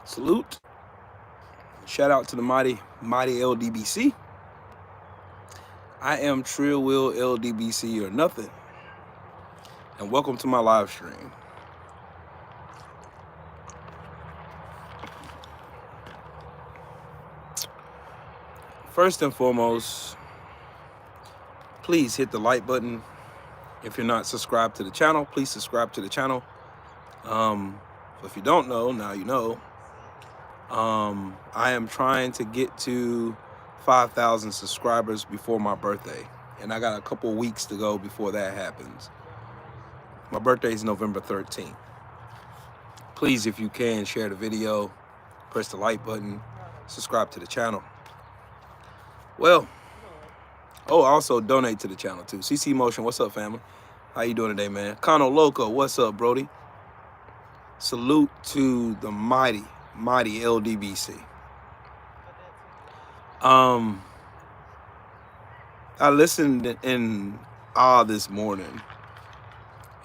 Salute. Shout out to the mighty LDBC. I am Trill Will LDBC or nothing. And welcome to my live stream. First and foremost, please hit the like button. If you're not subscribed to the channel, please subscribe to the channel. If you don't know, now you know. I am trying to get to 5,000 subscribers before my birthday. And I got a couple weeks to go before that happens. My birthday is November 13th. Please, if you can, share the video, press the like button, subscribe to the channel. Well, also donate to the channel too. CC Motion, what's up, family? How you doing today, man? Kano Loco, what's up, Brody? Salute to the mighty LDBC. I listened in awe this morning,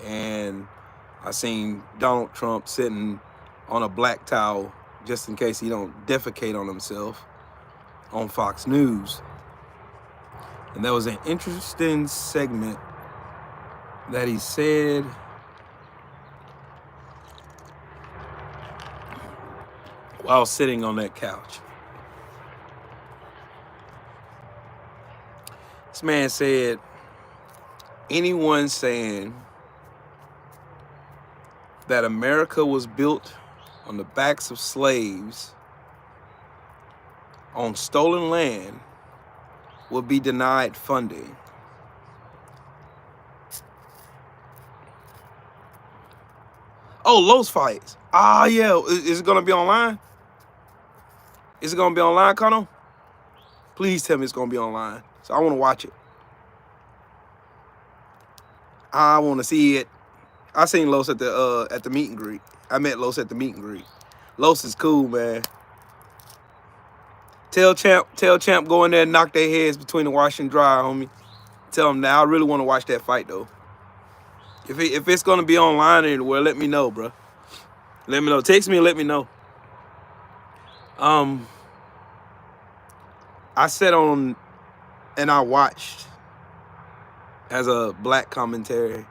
and I seen Donald Trump sitting on a black towel just in case he don't defecate on himself on Fox News. And there was an interesting segment that he said while sitting on that couch. This man said, anyone saying that America was built on the backs of slaves on stolen land will be denied funding. Oh, Los fights. Yeah. Is it going to be online? Is it going to be online, Kano? Please tell me it's going to be online. So I want to watch it. I want to see it. I seen Los at the meet and greet. I met Los at the meet and greet. Los is cool, man. Tell Champ go in there and knock their heads between the wash and dry, homie. Tell him now. I really want to watch that fight though. If it's gonna be online anywhere, let me know, bro. Let me know. Text me and let me know. I sat on and I watched as a black commentary.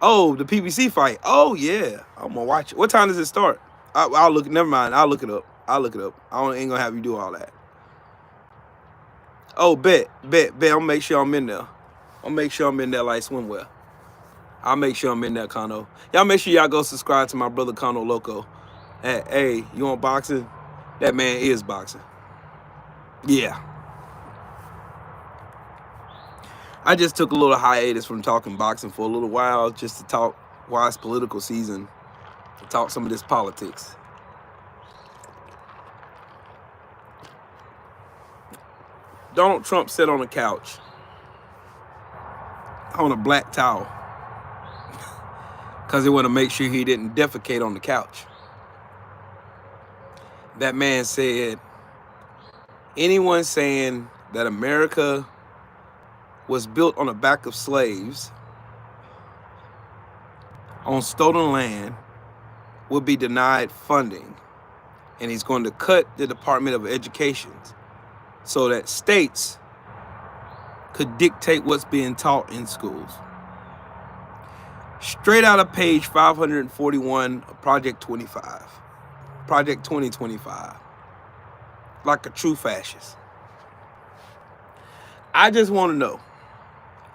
Oh, the PBC fight. Oh yeah, I'm gonna watch it. What time does it start? I'll look. Never mind. I'll look it up. I ain't gonna have you do all that. Oh, bet. I'll make sure I'm in there. I'll make sure I'm in there like swimwear. I'll make sure I'm in there, Kano. Y'all make sure y'all go subscribe to my brother Kano Loco. Hey, you want boxing? That man is boxing. Yeah. I just took a little hiatus from talking boxing for a little while just to talk why it's political season, to talk some of this politics. Donald Trump sat on a couch on a black towel because he wanted to make sure he didn't defecate on the couch. That man said, anyone saying that America was built on the back of slaves on stolen land will be denied funding. And he's going to cut the Department of Education so that states could dictate what's being taught in schools. Straight out of page 541 of Project 2025. Like a true fascist. I just want to know,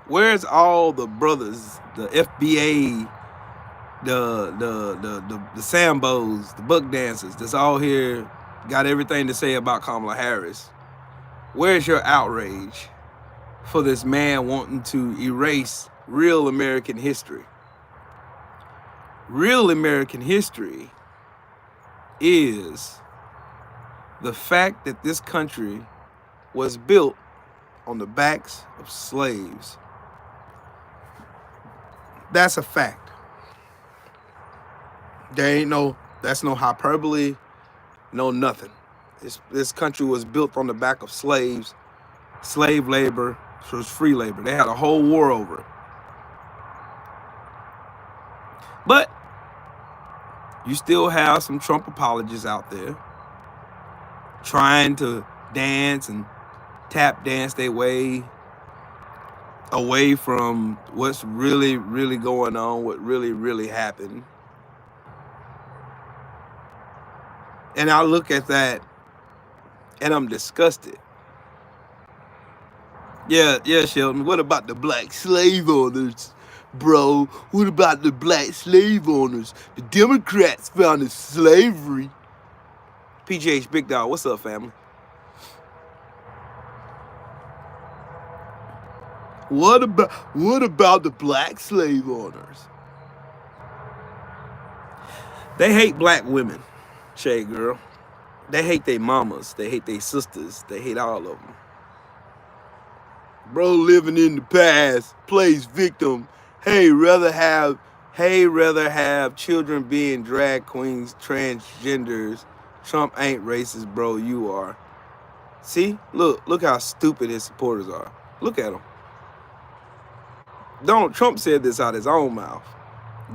where's all the brothers, the FBA, the Sambos, the buck dancers that's all here, got everything to say about Kamala Harris? Where's your outrage for this man wanting to erase real American history? Real American history is the fact that this country was built on the backs of slaves. That's a fact. That's no hyperbole, no nothing. This country was built on the back of slaves, slave labor, so it's free labor. They had a whole war over it. But You still have some Trump apologists out there trying to dance and tap dance their way away from what's really, really going on, what really, really happened. And I look at that and I'm disgusted. Yeah, Sheldon, what about the black slave owners, bro? What about the black slave owners? The Democrats founded slavery. PGH Big Dog, what's up, family? What about the black slave owners? They hate black women, Shade Girl. They hate their mamas. They hate their sisters. They hate all of them. Bro living in the past, plays victim. Hey, rather have children being drag queens, transgenders. Trump ain't racist, bro. You are. See? Look how stupid his supporters are. Look at them. Donald Trump said this out his own mouth.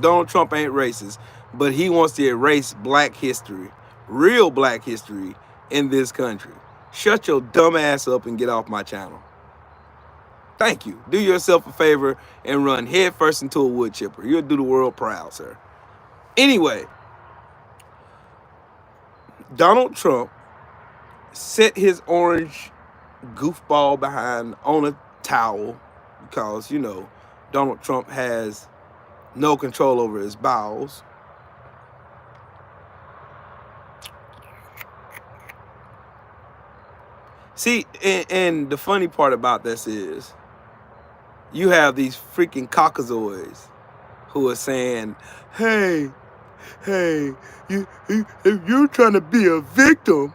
Donald Trump ain't racist, but he wants to erase black history, real black history in this country. Shut your dumb ass up and get off my channel. Thank you. Do yourself a favor and run headfirst into a wood chipper. You'll do the world proud, sir. Anyway, Donald Trump set his orange goofball behind on a towel because, you know, Donald Trump has no control over his bowels. See, and the funny part about this is you have these freaking caucasoids who are saying, hey, you're trying to be a victim.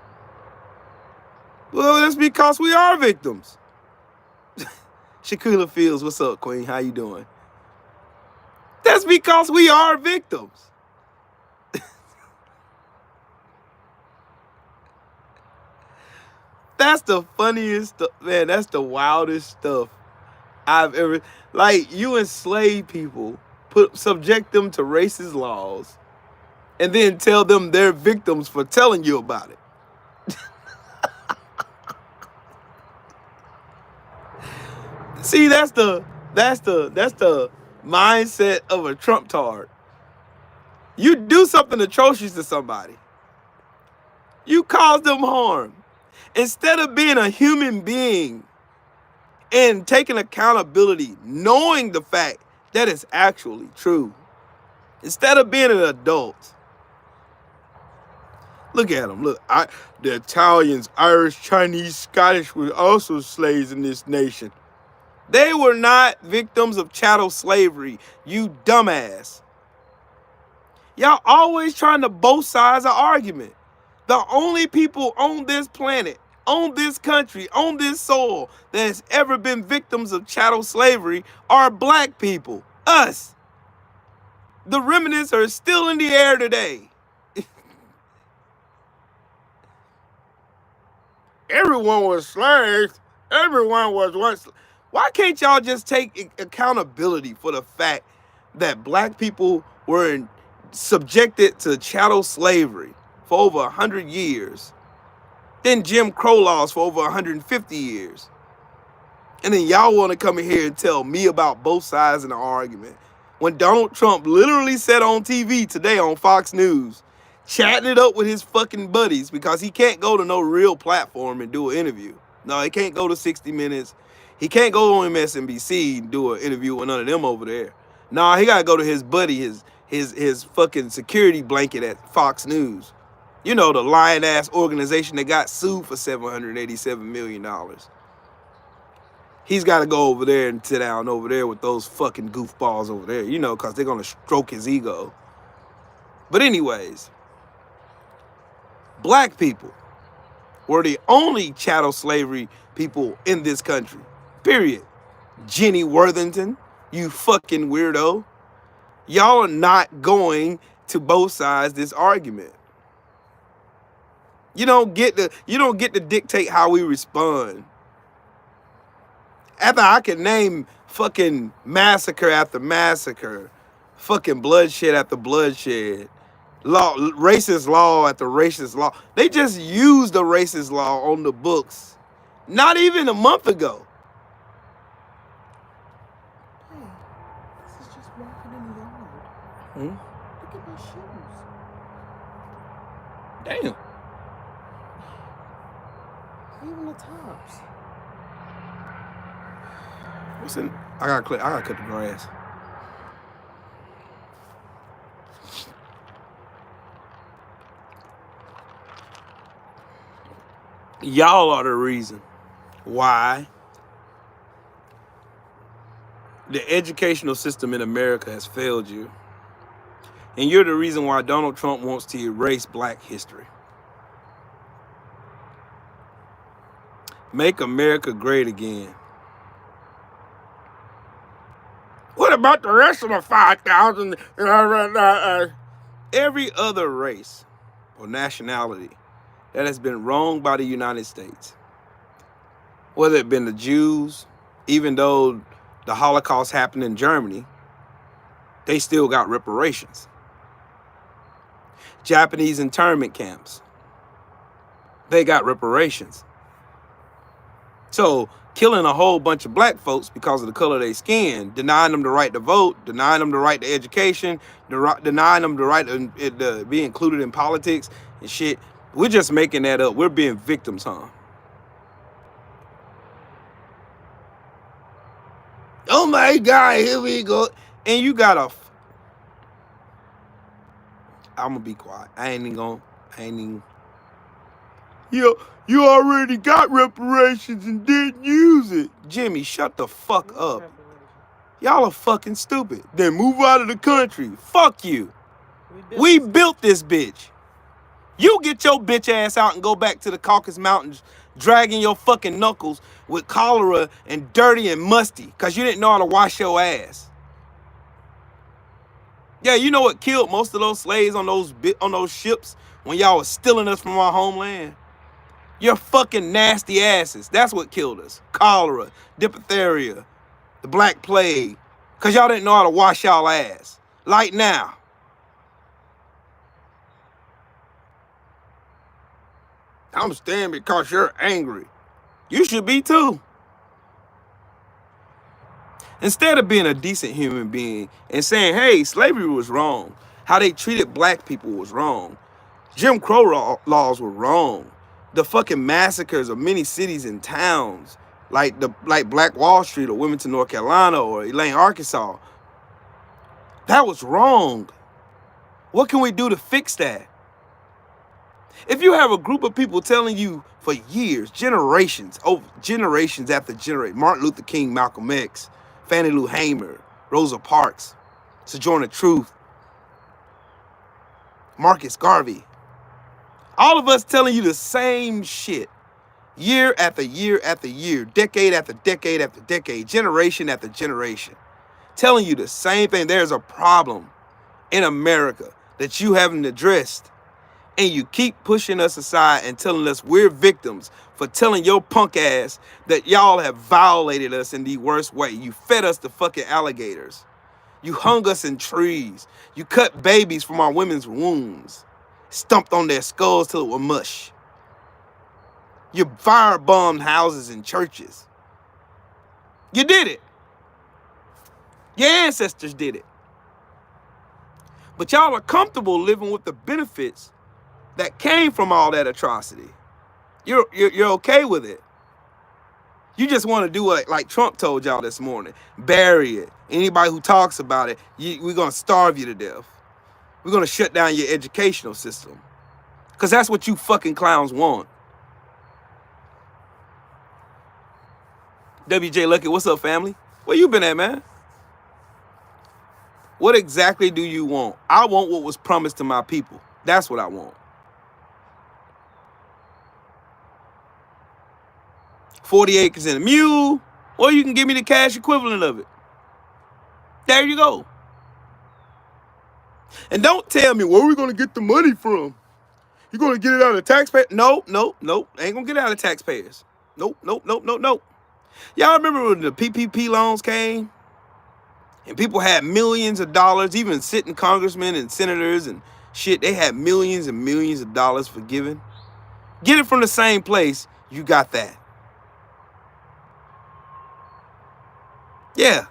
Well, that's because we are victims. Shaquilla Fields, what's up, Queen? How you doing? That's because we are victims. That's the funniest stuff, man. That's the wildest stuff I've ever. Like, you enslave people, subject them to racist laws, and then tell them they're victims for telling you about it. See, that's the mindset of a Trump tard. You do something atrocious to somebody, you cause them harm. Instead of being a human being and taking accountability, knowing the fact that it's actually true, instead of being an adult, look at them. Look, the Italians, Irish, Chinese, Scottish were also slaves in this nation. They were not victims of chattel slavery, you dumbass. Y'all always trying to both sides of argument. The only people on this planet, on this country, on this soil that has ever been victims of chattel slavery are black people, us. The remnants are still in the air today. Everyone was slaves. Everyone was once. Why can't y'all just take accountability for the fact that black people were subjected to chattel slavery for over 100 years, then Jim Crow laws for over 150 years, and then y'all want to come in here and tell me about both sides in the argument when Donald Trump literally said on TV today on Fox News, chatting it up with his fucking buddies because he can't go to no real platform and do an interview. No, he can't go to 60 Minutes. He can't go on MSNBC and do an interview with none of them over there. Nah, he gotta go to his buddy, his fucking security blanket at Fox News. You know, the lion-ass organization that got sued for $787 million. He's got to go over there and sit down over there with those fucking goofballs over there, you know, because they're going to stroke his ego. But anyways, black people were the only chattel slavery people in this country, period. Jenny Worthington, you fucking weirdo. Y'all are not going to both sides this argument. You don't get to dictate how we respond. After I can name fucking massacre after massacre, fucking bloodshed after bloodshed, law, racist law after racist law. They just used the racist law on the books not even a month ago. Hey, this is just walking in the yard. Hmm? Look at my shoes. Damn. Even the tops. What's in? I gotta cut the grass. Y'all are the reason why the educational system in America has failed you. And you're the reason why Donald Trump wants to erase black history. Make America great again. What about the rest of the 5,000? Every other race or nationality that has been wronged by the United States, whether it been the Jews, even though the Holocaust happened in Germany, they still got reparations. Japanese internment camps, they got reparations. So killing a whole bunch of black folks because of the color of their skin, denying them the right to vote, denying them the right to education, denying them the right to be included in politics and shit, we're just making that up. We're being victims, huh? Oh my God, here we go. And you got I'm gonna be quiet. I ain't even. You already got reparations and didn't use it. Jimmy, shut the fuck up. Y'all are fucking stupid. Then move out of the country. Fuck you. We built this bitch. You get your bitch ass out and go back to the Caucasus Mountains dragging your fucking knuckles with cholera and dirty and musty because you didn't know how to wash your ass. Yeah, you know what killed most of those slaves on those ships when y'all was stealing us from our homeland? Your fucking nasty asses. That's what killed us. Cholera, diphtheria, the Black Plague. Because y'all didn't know how to wash y'all ass. Like now. I'm staying because you're angry. You should be too. Instead of being a decent human being and saying, hey, slavery was wrong. How they treated black people was wrong. Jim Crow laws were wrong. The fucking massacres of many cities and towns, like Black Wall Street or Wilmington, North Carolina or Elaine, Arkansas, that was wrong. What can we do to fix that? If you have a group of people telling you for years, generations after generation, Martin Luther King, Malcolm X, Fannie Lou Hamer, Rosa Parks, Sojourner Truth, Marcus Garvey, all of us telling you the same shit, year after year after year, decade after decade after decade, generation after generation, telling you the same thing. There's a problem in America that you haven't addressed. And you keep pushing us aside and telling us we're victims for telling your punk ass that y'all have violated us in the worst way. You fed us to fucking alligators. You hung us in trees. You cut babies from our women's wombs. Stumped on their skulls till it was mush. You firebombed houses and churches. You did it. Your ancestors did it. But y'all are comfortable living with the benefits that came from all that atrocity. You're okay with it. You just want to do what like Trump told y'all this morning. Bury it. Anybody who talks about it, we're going to starve you to death. We're going to shut down your educational system. Because that's what you fucking clowns want. WJ Lucky, what's up, family? Where you been at, man? What exactly do you want? I want what was promised to my people. That's what I want. 40 acres and a mule, or you can give me the cash equivalent of it. There you go. And don't tell me, where are we going to get the money from? You going to get it out of the taxpayers? No. Ain't going to get it out of the taxpayers. Nope. Y'all remember when the PPP loans came? And people had millions of dollars, even sitting congressmen and senators and Shit, they had millions and millions of dollars forgiven. Get it from the same place, you got that. Yeah,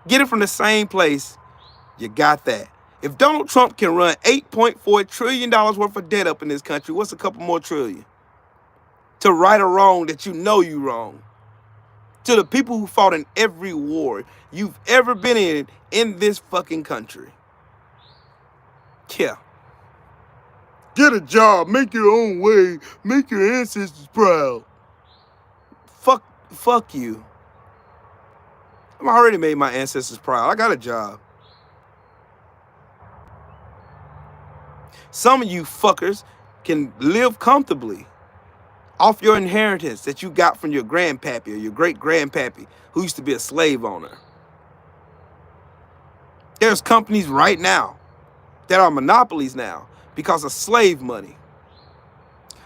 get it from the same place, you got that. If Donald Trump can run $8.4 trillion worth of debt up in this country, what's a couple more trillion? To right a wrong that you know you wrong. To the people who fought in every war you've ever been in this fucking country. Yeah. Get a job, make your own way, make your ancestors proud. Fuck you. I've already made my ancestors proud. I got a job. Some of you fuckers can live comfortably off your inheritance that you got from your grandpappy or your great-grandpappy who used to be a slave owner. There's companies right now that are monopolies now because of slave money.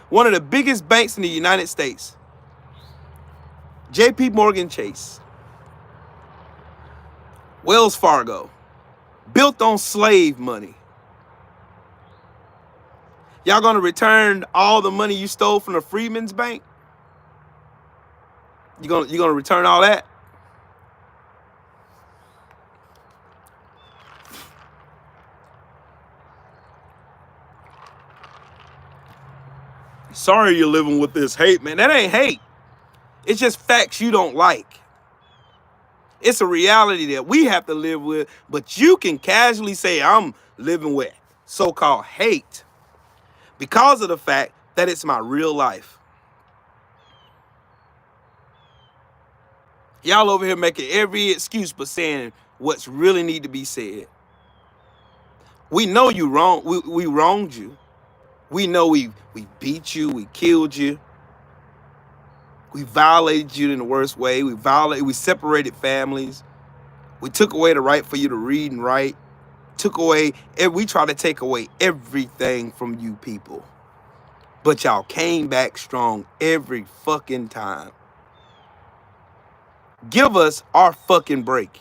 One of the biggest banks in the United States, JP Morgan Chase, Wells Fargo, built on slave money. Y'all gonna return all the money you stole from the Freedmen's Bank? You gonna return all that? Sorry you're living with this hate, man. That ain't hate. It's just facts you don't like. It's a reality that we have to live with, but you can casually say I'm living with so-called hate because of the fact that it's my real life. Y'all over here making every excuse but saying what's really need to be said. We know you wrong. We wronged you. We know we beat you. We killed you. We violated you in the worst way. We separated families. We took away the right for you to read and write. We try to take away everything from you people. But y'all came back strong every fucking time. Give us our fucking break.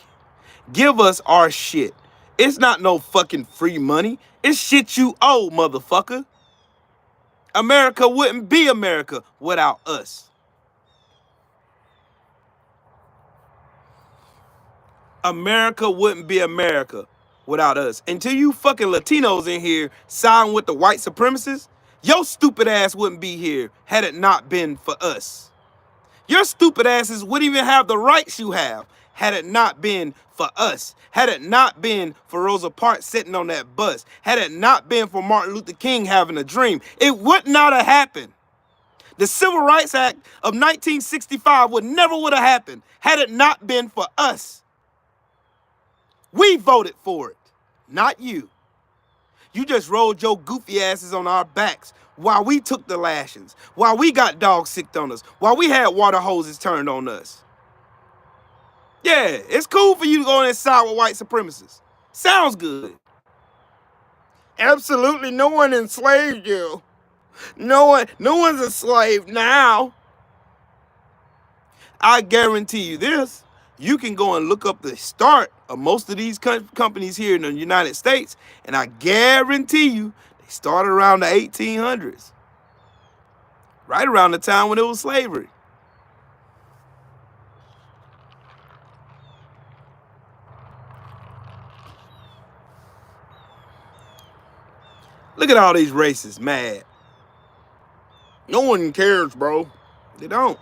Give us our shit. It's not no fucking free money. It's shit you owe, motherfucker. America wouldn't be America without us. America wouldn't be America without us. Until you fucking Latinos in here sign with the white supremacists, your stupid ass wouldn't be here had it not been for us. Your stupid asses wouldn't even have the rights you have had it not been for us. Had it not been for Rosa Parks sitting on that bus. Had it not been for Martin Luther King having a dream. It would not have happened. The Civil Rights Act of 1965 would have happened had it not been for us. We voted for it, not you. You just rolled your goofy asses on our backs while we took the lashings, while we got dog sicked on us, while we had water hoses turned on us. Yeah, it's cool for you to go inside with white supremacists. Sounds good. Absolutely no one enslaved you. No one's a slave now. I guarantee you this. You can go and look up the start of most of these companies here in the United States, and I guarantee you they started around the 1800s. Right around the time when it was slavery. Look at all these racists mad. No one cares, bro. They don't.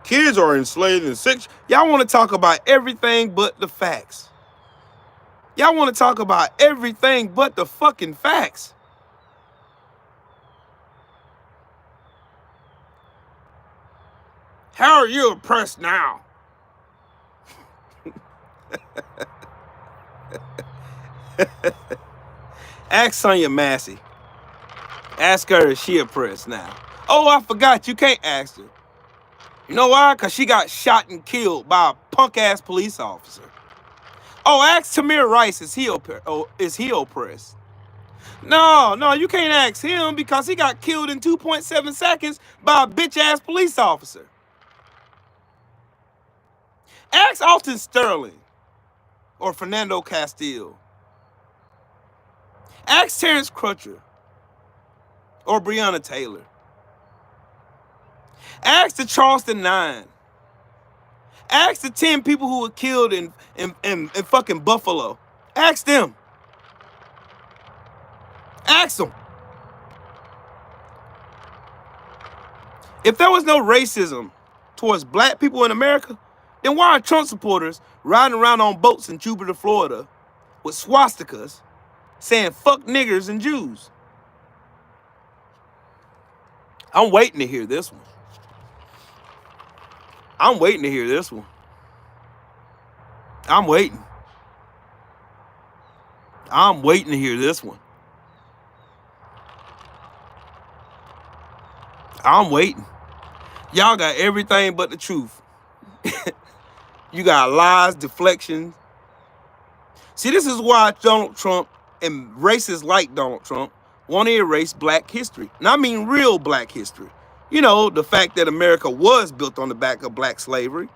Kids are enslaved in sex. Y'all want to talk about everything but the facts. Y'all want to talk about everything but the fucking facts. How are you oppressed now? Ask Sonia Massey. Ask her if she oppressed now. Oh, I forgot. You can't ask her. You know why? Because she got shot and killed by a punk-ass police officer. Oh, ask Tamir Rice, is he oppressed? No, you can't ask him because he got killed in 2.7 seconds by a bitch-ass police officer. Ask Alton Sterling. or Fernando Castile. Ask Terrence Crutcher or Breonna Taylor. Ask the Charleston 9. Ask the 10 people who were killed in fucking Buffalo. Ask them. Ask them. If there was no racism towards black people in America, then why are Trump supporters riding around on boats in Jupiter, Florida with swastikas saying fuck niggers and Jews? I'm waiting to hear this one. I'm waiting to hear this one. I'm waiting. I'm waiting to hear this one. I'm waiting. Y'all got everything but the truth. You got lies, deflections. See, this is why Donald Trump and racists like Donald Trump want to erase black history. And I mean real black history. You know, the fact that America was built on the back of black slavery.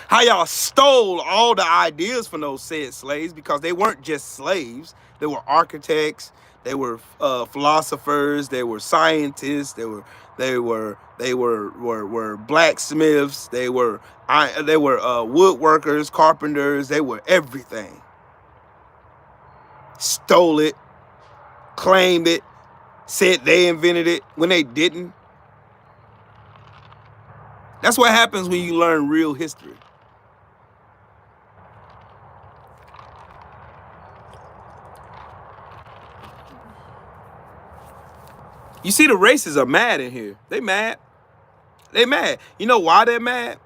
How y'all stole all the ideas from those said slaves because they weren't just slaves. They were architects, they were philosophers, they were scientists, they were blacksmiths, they were woodworkers, carpenters, they were everything. Stole it, claimed it, said they invented it when they didn't. That's what happens when you learn real history. You see, the racists are mad in here. They mad. They mad. You know why they're mad?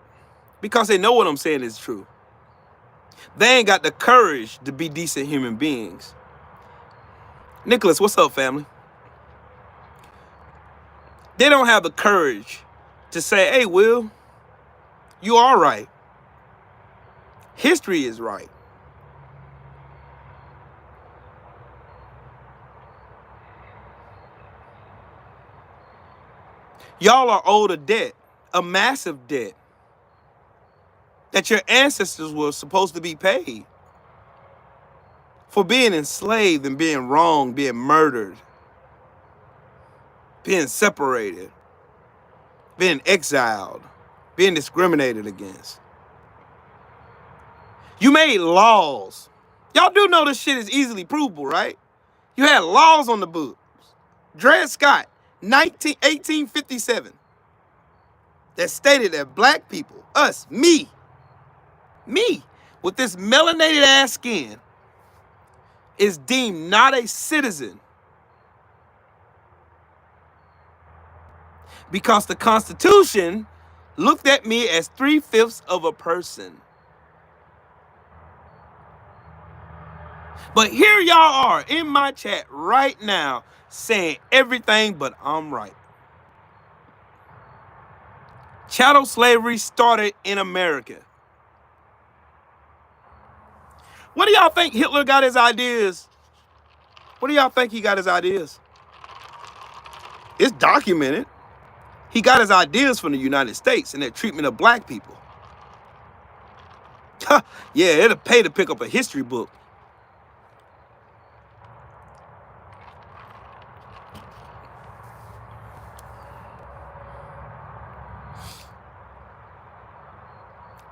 Because they know what I'm saying is true. They ain't got the courage to be decent human beings. Nicholas, what's up, family? They don't have the courage to say, hey, Will, you are right. History is right. Y'all are owed a debt, a massive debt, that your ancestors were supposed to be paid for being enslaved and being wronged, being murdered, being separated, being exiled, being discriminated against. You made laws. Y'all do know this shit is easily provable, right? You had laws on the books. Dred Scott, 1857, that stated that black people, us, me, with this melanated ass skin, is deemed not a citizen because the Constitution looked at me as 3/5 of a person. But here y'all are in my chat right now saying everything but I'm right. Chattel slavery started in America. What do y'all think Hitler got his ideas? What do y'all think he got his ideas? It's documented. He got his ideas from the United States and their treatment of black people. Yeah, it'll pay to pick up a history book.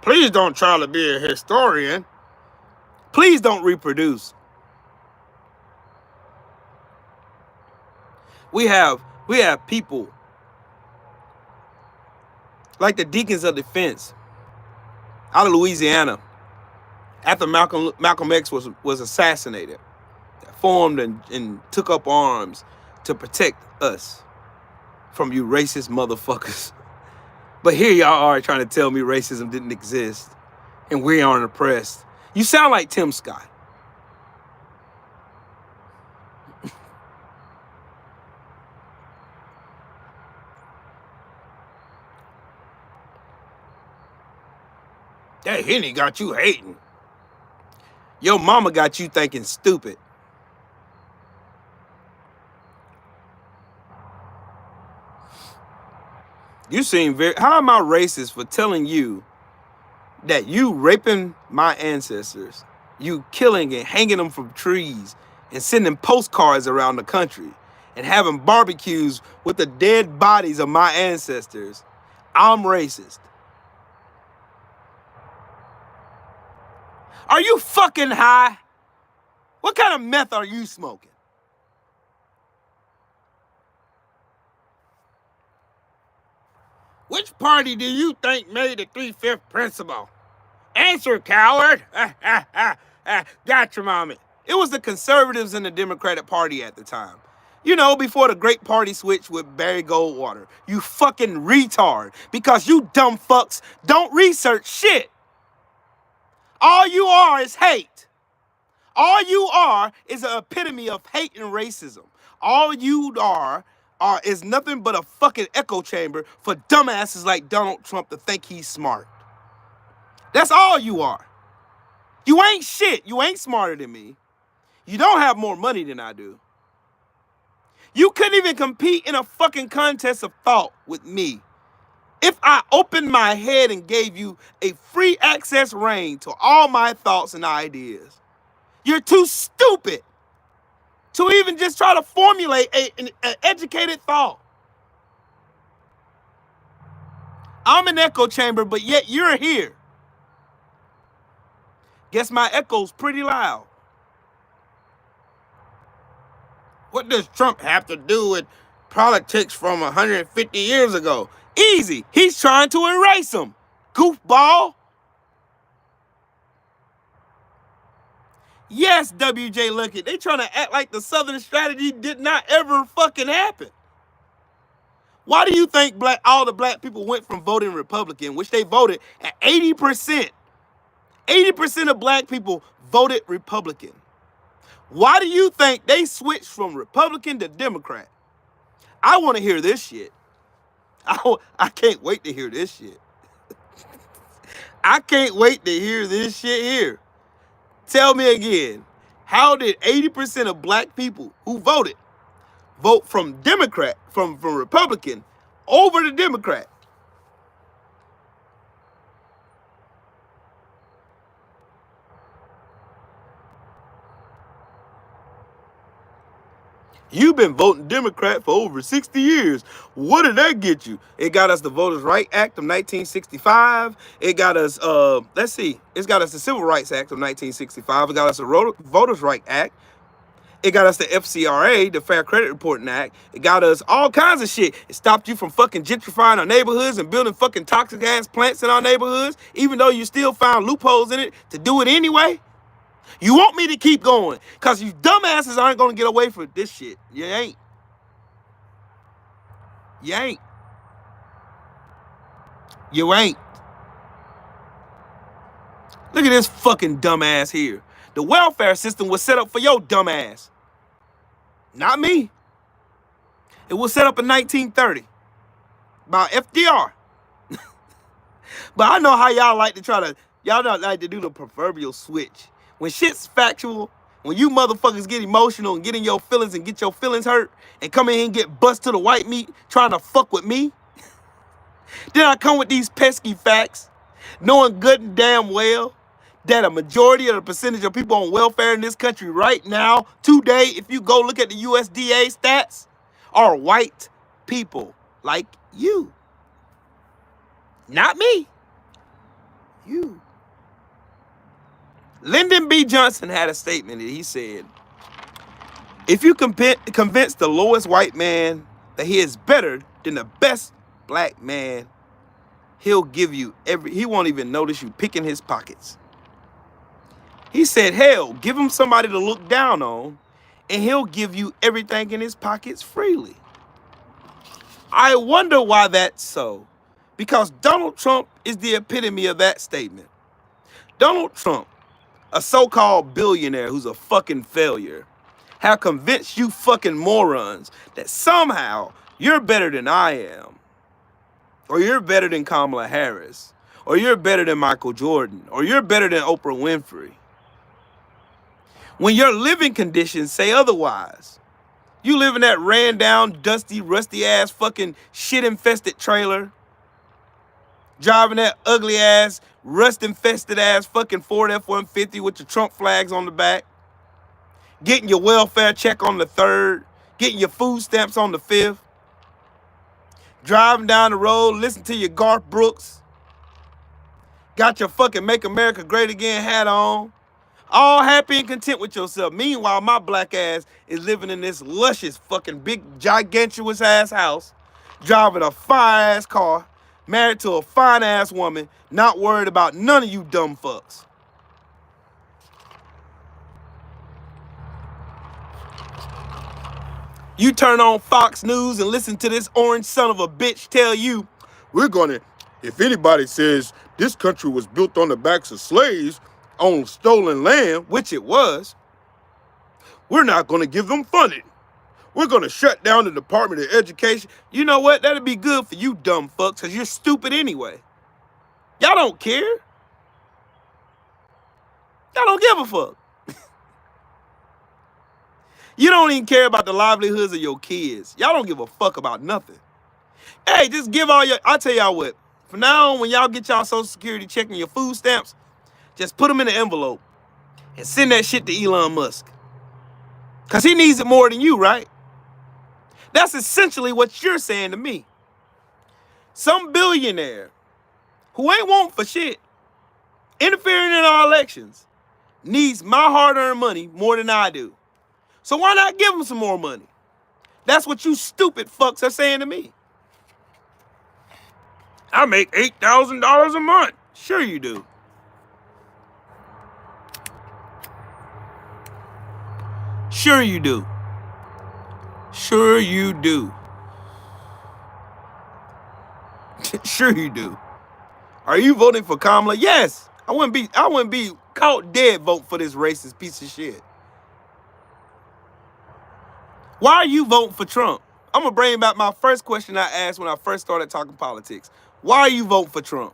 Please don't try to be a historian. Please don't reproduce. We have people like the Deacons of Defense out of Louisiana after Malcolm X was assassinated, that formed and took up arms to protect us from you racist motherfuckers. But here y'all are trying to tell me racism didn't exist and we aren't oppressed. You sound like Tim Scott. That Henny got you hating. Your mama got you thinking stupid. You seem very... How am I racist for telling you that you raping my ancestors, you killing and hanging them from trees and sending postcards around the country and having barbecues with the dead bodies of my ancestors, I'm racist. Are you fucking high? What kind of meth are you smoking? Which party do you think made the 3/5 principle? Answer, coward. Gotcha, mommy. It was the conservatives in the Democratic Party at the time. You know, before the great party switch with Barry Goldwater. You fucking retard. Because you dumb fucks don't research shit. All you are is hate. All you are is an epitome of hate and racism. All you are is nothing but a fucking echo chamber for dumbasses like Donald Trump to think he's smart. That's all you are. You ain't shit. You ain't smarter than me. You don't have more money than I do. You couldn't even compete in a fucking contest of thought with me. If I opened my head and gave you a free access reign to all my thoughts and ideas, you're too stupid to even just try to formulate an educated thought. I'm an echo chamber, but yet you're here. Guess my echo's pretty loud. What does Trump have to do with politics from 150 years ago? Easy. He's trying to erase them. Goofball. Yes, W.J. Luckett, they trying to act like the Southern strategy did not ever fucking happen. Why do you think all the black people went from voting Republican, which they voted at 80%? 80% of black people voted Republican. Why do you think they switched from Republican to Democrat? I want to hear this shit. I can't wait to hear this shit. I can't wait to hear this shit here. Tell me again, how did 80% of black people who voted vote from Democrat, from Republican over to Democrat? You've been voting Democrat for over 60 years. What did that get you? It got us the Voters' Rights Act of 1965. It got us, it's got us the Civil Rights Act of 1965. It got us the Voters' Rights Act. It got us the FCRA, the Fair Credit Reporting Act. It got us all kinds of shit. It stopped you from fucking gentrifying our neighborhoods and building fucking toxic ass plants in our neighborhoods, even though you still found loopholes in it to do it anyway. You want me to keep going, because you dumbasses aren't going to get away from this shit. You ain't. You ain't. You ain't. Look at this fucking dumbass here. The welfare system was set up for your dumbass. Not me. It was set up in 1930 by FDR. But I know how y'all like to y'all don't like to do the proverbial switch. When shit's factual, when you motherfuckers get emotional and get in your feelings and get your feelings hurt and come in here and get bust to the white meat trying to fuck with me, then I come with these pesky facts, knowing good and damn well that a majority of the percentage of people on welfare in this country right now, today, if you go look at the USDA stats, are white people like you. Not me. You. Lyndon B. Johnson had a statement that he said, if you convince the lowest white man that he is better than the best black man, he'll give you he won't even notice you picking his pockets. He said, hell, give him somebody to look down on, and he'll give you everything in his pockets freely. I wonder why that's so. Because Donald Trump is the epitome of that statement. Donald Trump, a so-called billionaire who's a fucking failure, have convinced you fucking morons that somehow you're better than I am. Or you're better than Kamala Harris. Or you're better than Michael Jordan. Or you're better than Oprah Winfrey. When your living conditions say otherwise. You live in that ran down, dusty, rusty ass fucking shit infested trailer. Driving that ugly ass, rust infested ass fucking Ford F-150 with your Trump flags on the back. Getting your welfare check on the 3rd. Getting your food stamps on the 5th. Driving down the road, listen to your Garth Brooks. Got your fucking Make America Great Again hat on. All happy and content with yourself. Meanwhile, my black ass is living in this luscious fucking big gigantuous ass house, driving a fine ass car, married to a fine ass woman, not worried about none of you dumb fucks. You turn on Fox News and listen to this orange son of a bitch tell you, if anybody says this country was built on the backs of slaves on stolen land, which it was, we're not gonna give them funding. We're gonna shut down the Department of Education. You know what? That'd be good for you dumb fucks, because you're stupid anyway. Y'all don't care. Y'all don't give a fuck. You don't even care about the livelihoods of your kids. Y'all don't give a fuck about nothing. Hey, just give all your, I'll tell y'all what, from now on, when y'all get y'all Social Security check and your food stamps, just put them in an envelope and send that shit to Elon Musk. Because he needs it more than you, right? That's essentially what you're saying to me. Some billionaire who ain't wanting for shit, interfering in our elections, needs my hard-earned money more than I do. So why not give him some more money? That's what you stupid fucks are saying to me. I make $8,000 a month. Sure you do. Sure you do. Sure you do. Sure you do. Are you voting for Kamala? Yes. I wouldn't be caught dead voting for this racist piece of shit. Why are you voting for Trump? I'm gonna bring back my first question I asked when I first started talking politics. Why are you voting for Trump?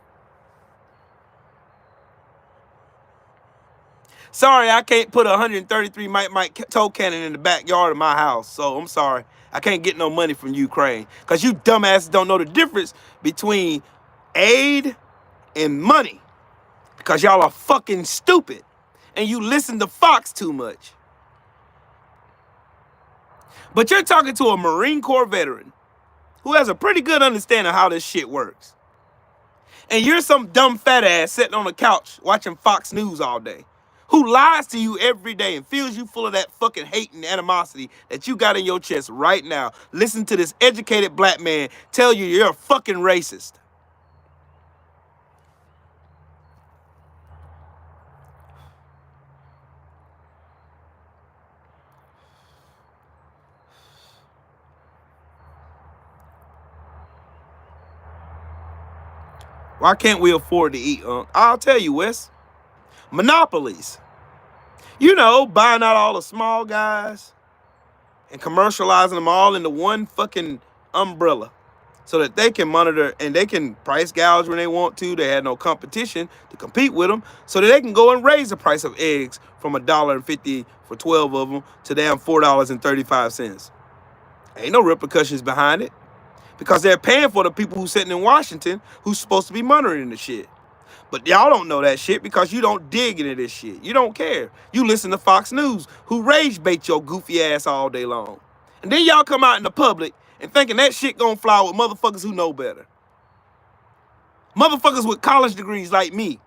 Sorry, I can't put a 133 Mike toe cannon in the backyard of my house. So I'm sorry. I can't get no money from Ukraine. Because you dumbasses don't know the difference between aid and money. Because y'all are fucking stupid. And you listen to Fox too much. But you're talking to a Marine Corps veteran who has a pretty good understanding of how this shit works. And you're some dumb fat ass sitting on the couch watching Fox News all day, who lies to you every day and fills you full of that fucking hate and animosity that you got in your chest right now. Listen to this educated black man tell you you're a fucking racist. Why can't we afford to eat, I'll tell you, Wes. Monopolies. You know, buying out all the small guys and commercializing them all into one fucking umbrella so that they can monitor and they can price gouge when they want to. They had no competition to compete with them, so that they can go and raise the price of eggs from $1.50 for 12 of them to damn $4.35. Ain't no repercussions behind it, because they're paying for the people who's sitting in Washington who's supposed to be monitoring the shit. But y'all don't know that shit because you don't dig into this shit. You don't care. You listen to Fox News, who rage bait your goofy ass all day long. And then y'all come out in the public and thinking that shit gonna fly with motherfuckers who know better. Motherfuckers with college degrees like me.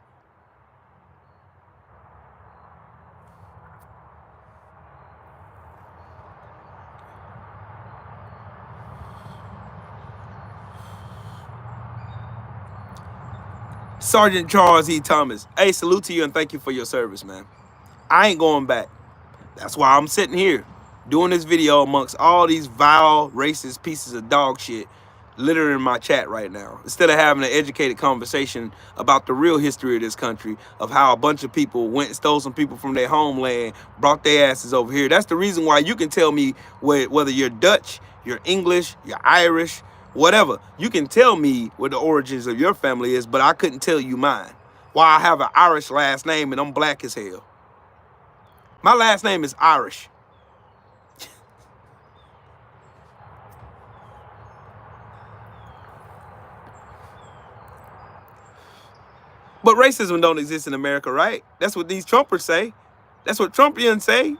Sergeant Charles E. Thomas. Hey, salute to you and thank you for your service, man. I ain't going back. That's why I'm sitting here doing this video amongst all these vile, racist pieces of dog shit littering my chat right now, instead of having an educated conversation about the real history of this country, of how a bunch of people went and stole some people from their homeland, brought their asses over here. That's the reason why you can tell me whether you're Dutch, you're English, you're Irish, whatever. You can tell me what the origins of your family is, but I couldn't tell you mine. Why I have an Irish last name and I'm black as hell. My last name is Irish. But racism don't exist in America, right? That's what these Trumpers say. That's what Trumpians say.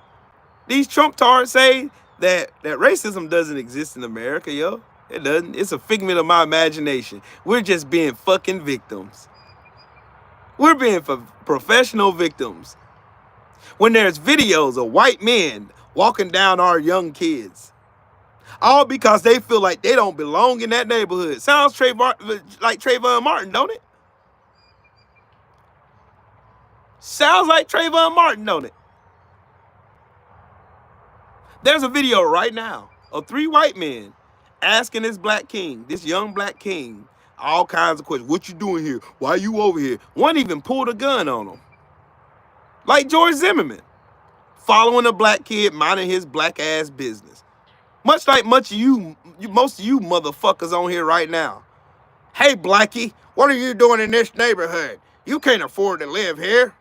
These Trump tards say that racism doesn't exist in America, yo. It doesn't. It's a figment of my imagination. We're just being fucking victims. We're being professional victims. When there's videos of white men walking down our young kids, all because they feel like they don't belong in that neighborhood. Sounds like Trayvon Martin, don't it? Sounds like Trayvon Martin, don't it? There's a video right now of 3 white men asking this black king, this young black king, all kinds of questions. What you doing here? Why you over here? One even pulled a gun on him. Like George Zimmerman, following a black kid, minding his black ass business. Much like most of you motherfuckers on here right now. Hey, blackie, what are you doing in this neighborhood? You can't afford to live here.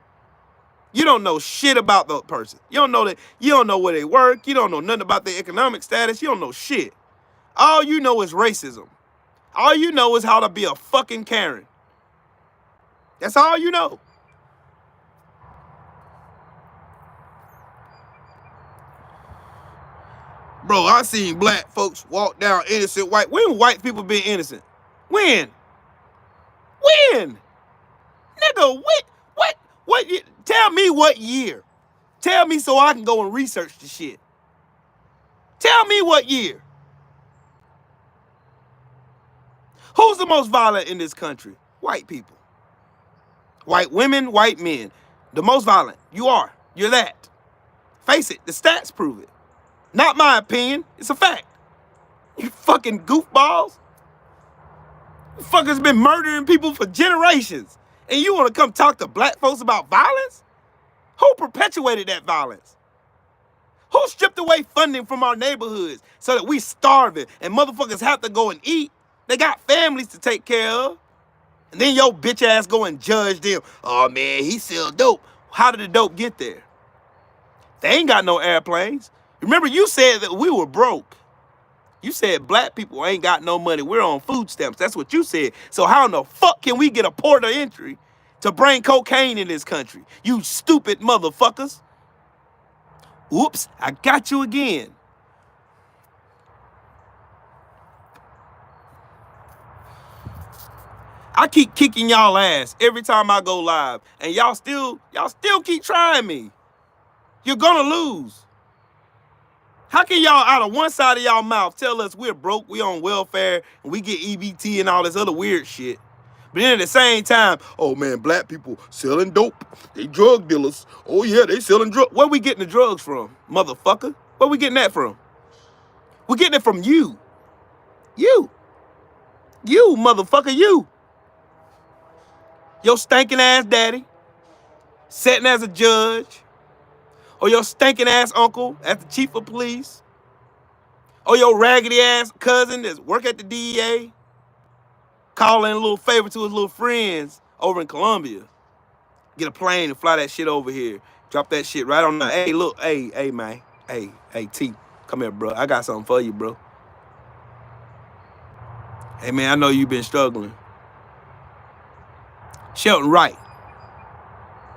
You don't know shit about the person. You don't know that. You don't know where they work. You don't know nothing about their economic status. You don't know shit. All you know is racism. All you know is how to be a fucking Karen. That's all you know. Bro, I seen black folks walk down innocent white. When white people been innocent? When? When? Nigga, what? Tell me what year. Tell me so I can go and research the shit. Tell me what year. Who's the most violent in this country? White people. White women, white men. The most violent. You are. You're that. Face it, the stats prove it. Not my opinion. It's a fact. You fucking goofballs. You fuckers been murdering people for generations. And you want to come talk to black folks about violence? Who perpetuated that violence? Who stripped away funding from our neighborhoods so that we starving and motherfuckers have to go and eat? They got families to take care of. And then your bitch ass go and judge them. Oh man, he sell dope. How did the dope get there? They ain't got no airplanes. Remember, you said that we were broke. You said black people ain't got no money. We're on food stamps. That's what you said. So how in the fuck can we get a port of entry to bring cocaine in this country? You stupid motherfuckers. Oops, I got you again. I keep kicking y'all ass every time I go live, and y'all still keep trying me. You're gonna lose. How can y'all out of one side of y'all mouth tell us we're broke, we on welfare, and we get EBT and all this other weird shit? But then at the same time, oh man, black people selling dope. They drug dealers. Oh yeah, they selling drugs. Where we getting the drugs from, motherfucker? Where we getting that from? We're getting it from you. You, motherfucker, you. Your stinking ass daddy sitting as a judge, or your stinking ass uncle as the chief of police, or your raggedy ass cousin that's work at the DEA, calling a little favor to his little friends over in Colombia. Get a plane and fly that shit over here. Drop that shit right on the. Hey, look, hey, man. Hey, T, come here, bro. I got something for you, bro. Hey, man, I know you've been struggling. Shelton Wright.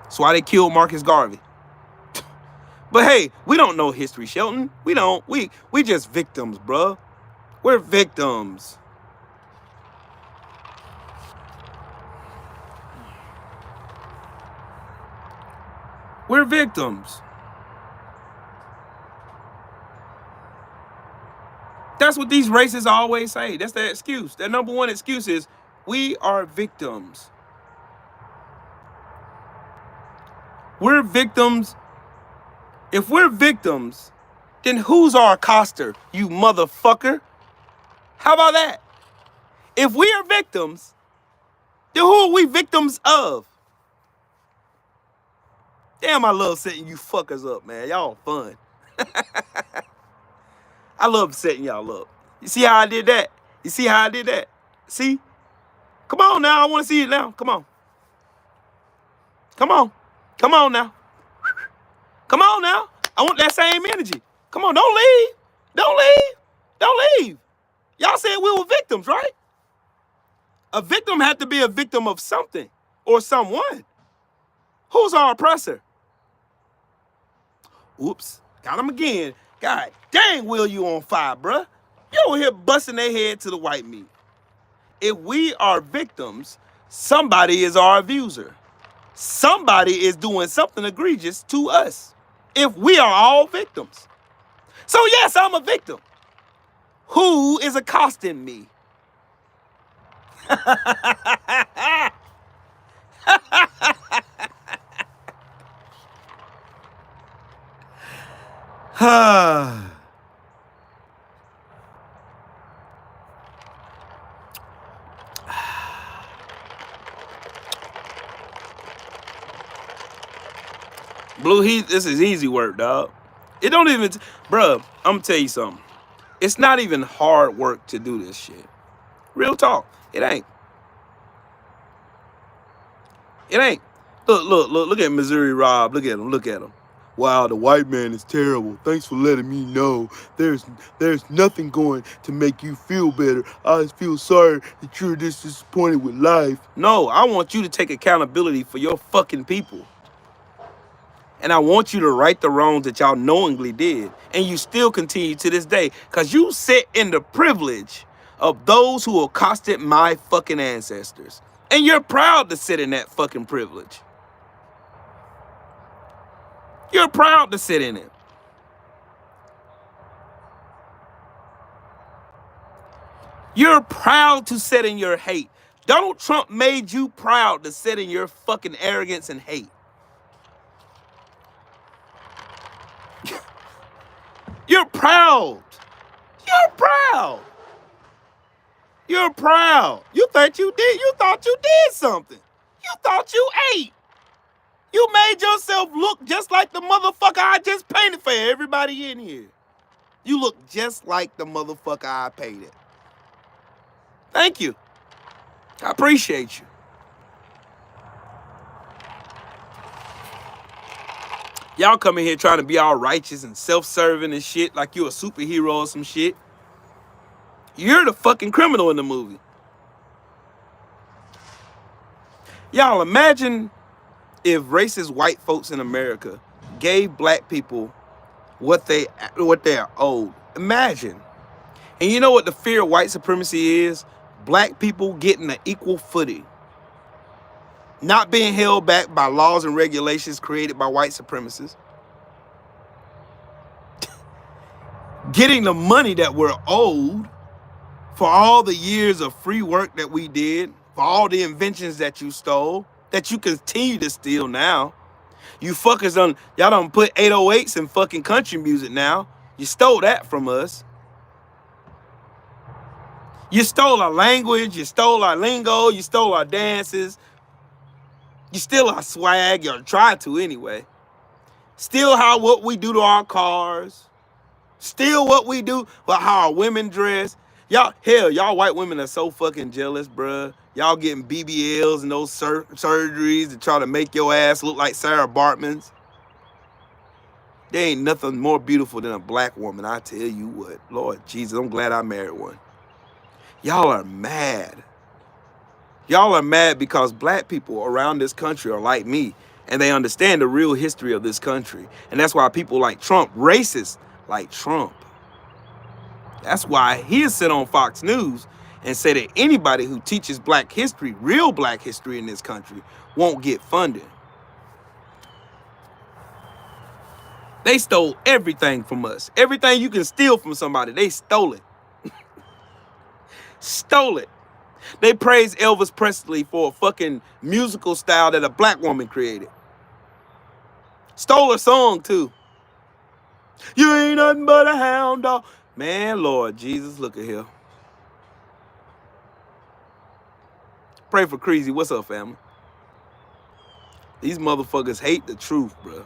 That's why they killed Marcus Garvey. But hey, we don't know history, Shelton. We don't. We just victims, bro. We're victims. We're victims. That's what these racists always say. That's their excuse. Their number one excuse is, we are victims. We're victims. If we're victims, then who's our accoster, you motherfucker? How about that? If we are victims, then who are we victims of? Damn, I love setting you fuckers up, man. Y'all fun. I love setting y'all up. You see how I did that? You see how I did that? See? Come on now. I want to see it now. Come on. Come on. Come on now. Come on now. I want that same energy. Come on. Don't leave. Don't leave. Don't leave. Y'all said we were victims, right? A victim had to be a victim of something. or someone. Who's our oppressor? Oops, got him again. God dang, Will, you on fire, bruh. You over here busting their head to the white meat. If we are victims, somebody is our abuser. Somebody is doing something egregious to us. If we are all victims. So yes, I'm a victim. Who is accosting me? Blue Heat, this is easy work, dog. It don't even, bruh, I'm gonna tell you something. It's not even hard work to do this shit. Real talk, it ain't. It ain't. Look at Missouri Rob. Look at him. Wow, the white man is terrible. Thanks for letting me know. There's nothing going to make you feel better. I feel sorry that you're this disappointed with life. No, I want you to take accountability for your fucking people. And I want you to right the wrongs that y'all knowingly did. And you still continue to this day. Because you sit in the privilege of those who accosted my fucking ancestors. And you're proud to sit in that fucking privilege. You're proud to sit in it. You're proud to sit in your hate. Donald Trump made you proud to sit in your fucking arrogance and hate. You're proud. You're proud. You're proud. You thought you did something. You thought you ate. You made yourself look just like the motherfucker I just painted for everybody in here. You look just like the motherfucker I painted. Thank you. I appreciate you. Y'all come in here trying to be all righteous and self-serving and shit like you a superhero or some shit. You're the fucking criminal in the movie. Y'all imagine if racist white folks in America gave black people what they're owed. Imagine. And you know what the fear of white supremacy is? Black people getting an equal footing. Not being held back by laws and regulations created by white supremacists. Getting the money that we're owed for all the years of free work that we did, for all the inventions that you stole, that you continue to steal now. You fuckers y'all done put 808s in fucking country music now. You stole that from us. You stole our language, you stole our lingo, you stole our dances. You steal our swag, or try to anyway. Steal what we do to our cars. Steal what we do, how our women dress. Y'all white women are so fucking jealous, bruh. Y'all getting BBLs and those surgeries to try to make your ass look like Sarah Bartman's. There ain't nothing more beautiful than a black woman, I tell you what. Lord Jesus, I'm glad I married one. Y'all are mad. Y'all are mad because black people around this country are like me, and they understand the real history of this country. And that's why people like Trump, racists like Trump, that's why he'll sit on Fox News and say that anybody who teaches black history, real black history in this country, won't get funded. They stole everything from us. Everything you can steal from somebody, they stole it. Stole it. They praised Elvis Presley for a fucking musical style that a black woman created. Stole a song too. You ain't nothing but a hound dog. Man, Lord Jesus, look at here. Pray for Creasy. What's up, family? These motherfuckers hate the truth, bro.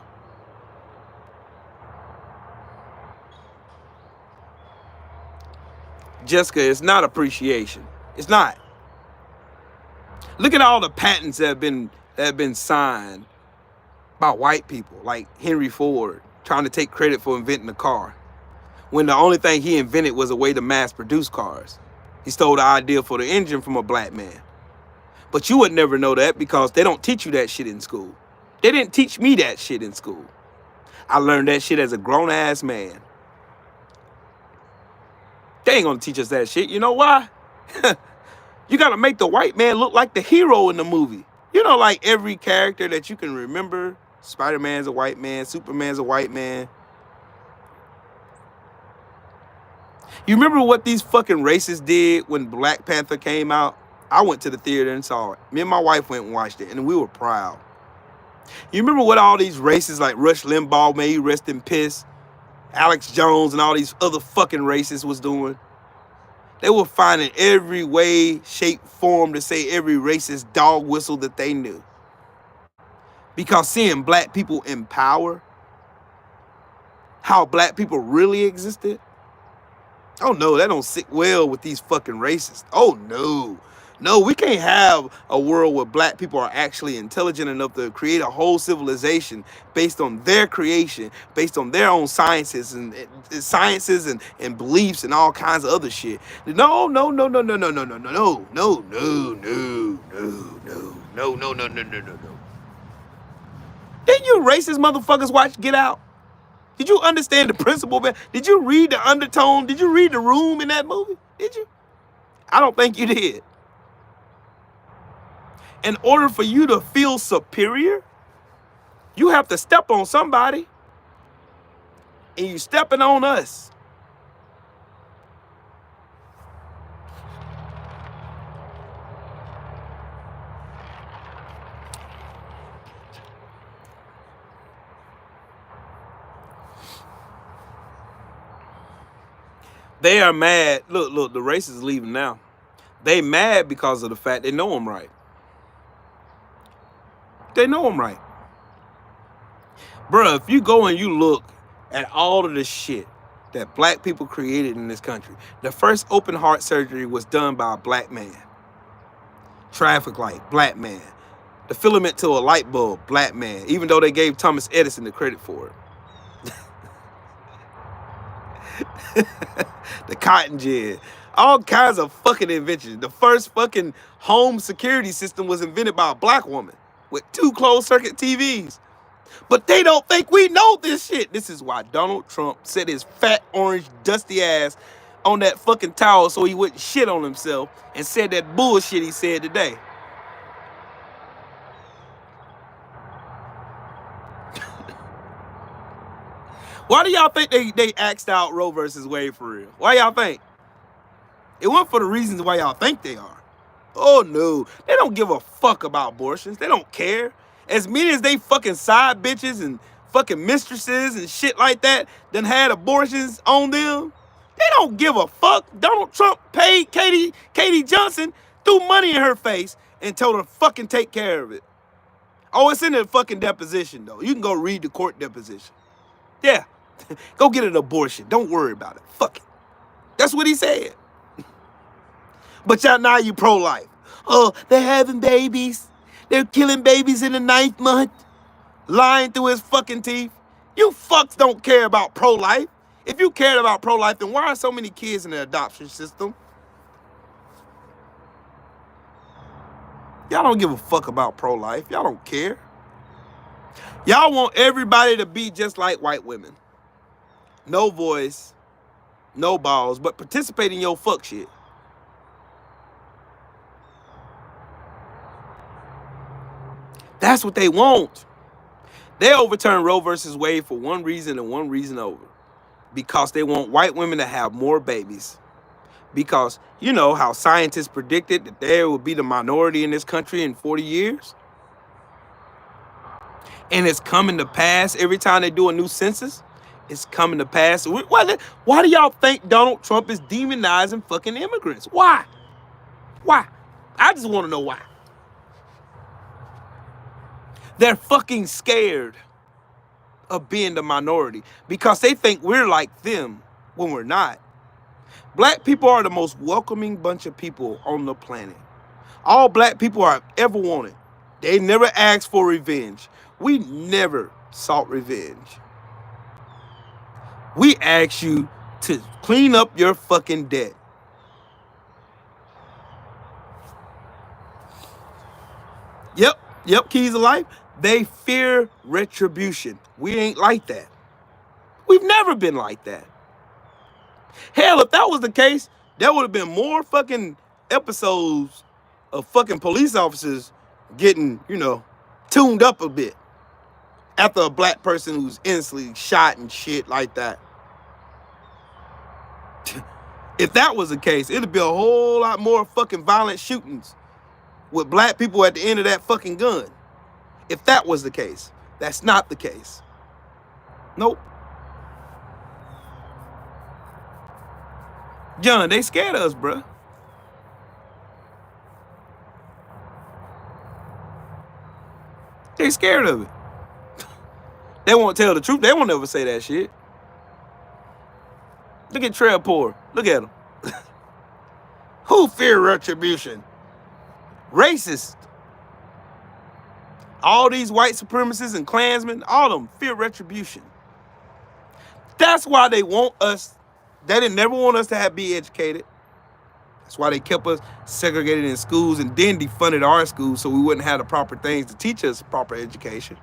Jessica, it's not appreciation. It's not. Look at all the patents that have been signed by white people, like Henry Ford, trying to take credit for inventing the car, when the only thing he invented was a way to mass produce cars. He stole the idea for the engine from a black man. But you would never know that because they don't teach you that shit in school. They didn't teach me that shit in school. I learned that shit as a grown-ass man. They ain't gonna teach us that shit. You know why? You gotta make the white man look like the hero in the movie. You know, like every character that you can remember. Spider-Man's a white man. Superman's a white man. You remember what these fucking racists did when Black Panther came out? I went to the theater and saw it. Me and my wife went and watched it, and we were proud. You remember what all these racists like Rush Limbaugh, may he rest in piss, Alex Jones, and all these other fucking racists was doing? They were finding every way, shape, form to say every racist dog whistle that they knew. Because seeing black people in power, how black people really existed, oh no, that don't sit well with these fucking racists. Oh no. No, we can't have a world where black people are actually intelligent enough to create a whole civilization based on their creation, based on their own sciences and beliefs and all kinds of other shit. No. Didn't you racist motherfuckers watch Get Out? Did you understand the principle? Did you read the undertone? Did you read The Room in that movie? Did you? I don't think you did. In order for you to feel superior, you have to step on somebody. And you stepping on us. They are mad. Look, the race is leaving now. They mad because of the fact they know I'm right. They know I'm right. Bruh, if you go and you look at all of the shit that black people created in this country, the first open heart surgery was done by a black man. Traffic light, black man. The filament to a light bulb, black man. Even though they gave Thomas Edison the credit for it. The cotton gin. All kinds of fucking inventions. The first fucking home security system was invented by a black woman with 2 closed circuit TVs. But they don't think we know this shit. This is why Donald Trump set his fat, orange, dusty ass on that fucking towel so he wouldn't shit on himself and said that bullshit he said today. Why do y'all think they axed out Roe versus Wade for real? Why y'all think? It wasn't for the reasons why y'all think they are. Oh no, they don't give a fuck about abortions. They don't care. As many as they fucking side bitches and fucking mistresses and shit like that done had abortions on them, they don't give a fuck. Donald Trump paid Katie Johnson, threw money in her face and told her to fucking take care of it. Oh, it's in the fucking deposition though. You can go read the court deposition. Yeah, go get an abortion. Don't worry about it. Fuck it. That's what he said. But y'all now you pro-life. Oh, they're having babies. They're killing babies in the 9th month. Lying through his fucking teeth. You fucks don't care about pro-life. If you cared about pro-life, then why are so many kids in the adoption system? Y'all don't give a fuck about pro-life. Y'all don't care. Y'all want everybody to be just like white women. No voice, no balls, but participate in your fuck shit. That's what they want. They overturn Roe versus Wade for one reason and one reason over. Because they want white women to have more babies. Because you know how scientists predicted that there would be the minority in this country in 40 years? And it's coming to pass every time they do a new census. It's coming to pass. Why do y'all think Donald Trump is demonizing fucking immigrants? Why? Why? I just want to know why. They're fucking scared of being the minority because they think we're like them when we're not. Black people are the most welcoming bunch of people on the planet. All black people I've ever wanted. They never asked for revenge. We never sought revenge. We asked you to clean up your fucking debt. Yep, keys of life. They fear retribution. We ain't like that. We've never been like that. Hell, if that was the case, there would have been more fucking episodes of fucking police officers getting, tuned up a bit after a black person who's innocently shot and shit like that. If that was the case, it'd be a whole lot more fucking violent shootings with black people at the end of that fucking gun. If that was the case. That's not the case. Nope. John, they scared of us, bruh. They scared of it. They won't tell the truth. They won't ever say that shit. Look at Trevor. Look at him. Who fear retribution? Racist. All these white supremacists and Klansmen, all of them fear retribution. That's why they want us. They didn't never want us to be educated. That's why they kept us segregated in schools and then defunded our schools so we wouldn't have the proper things to teach us proper education.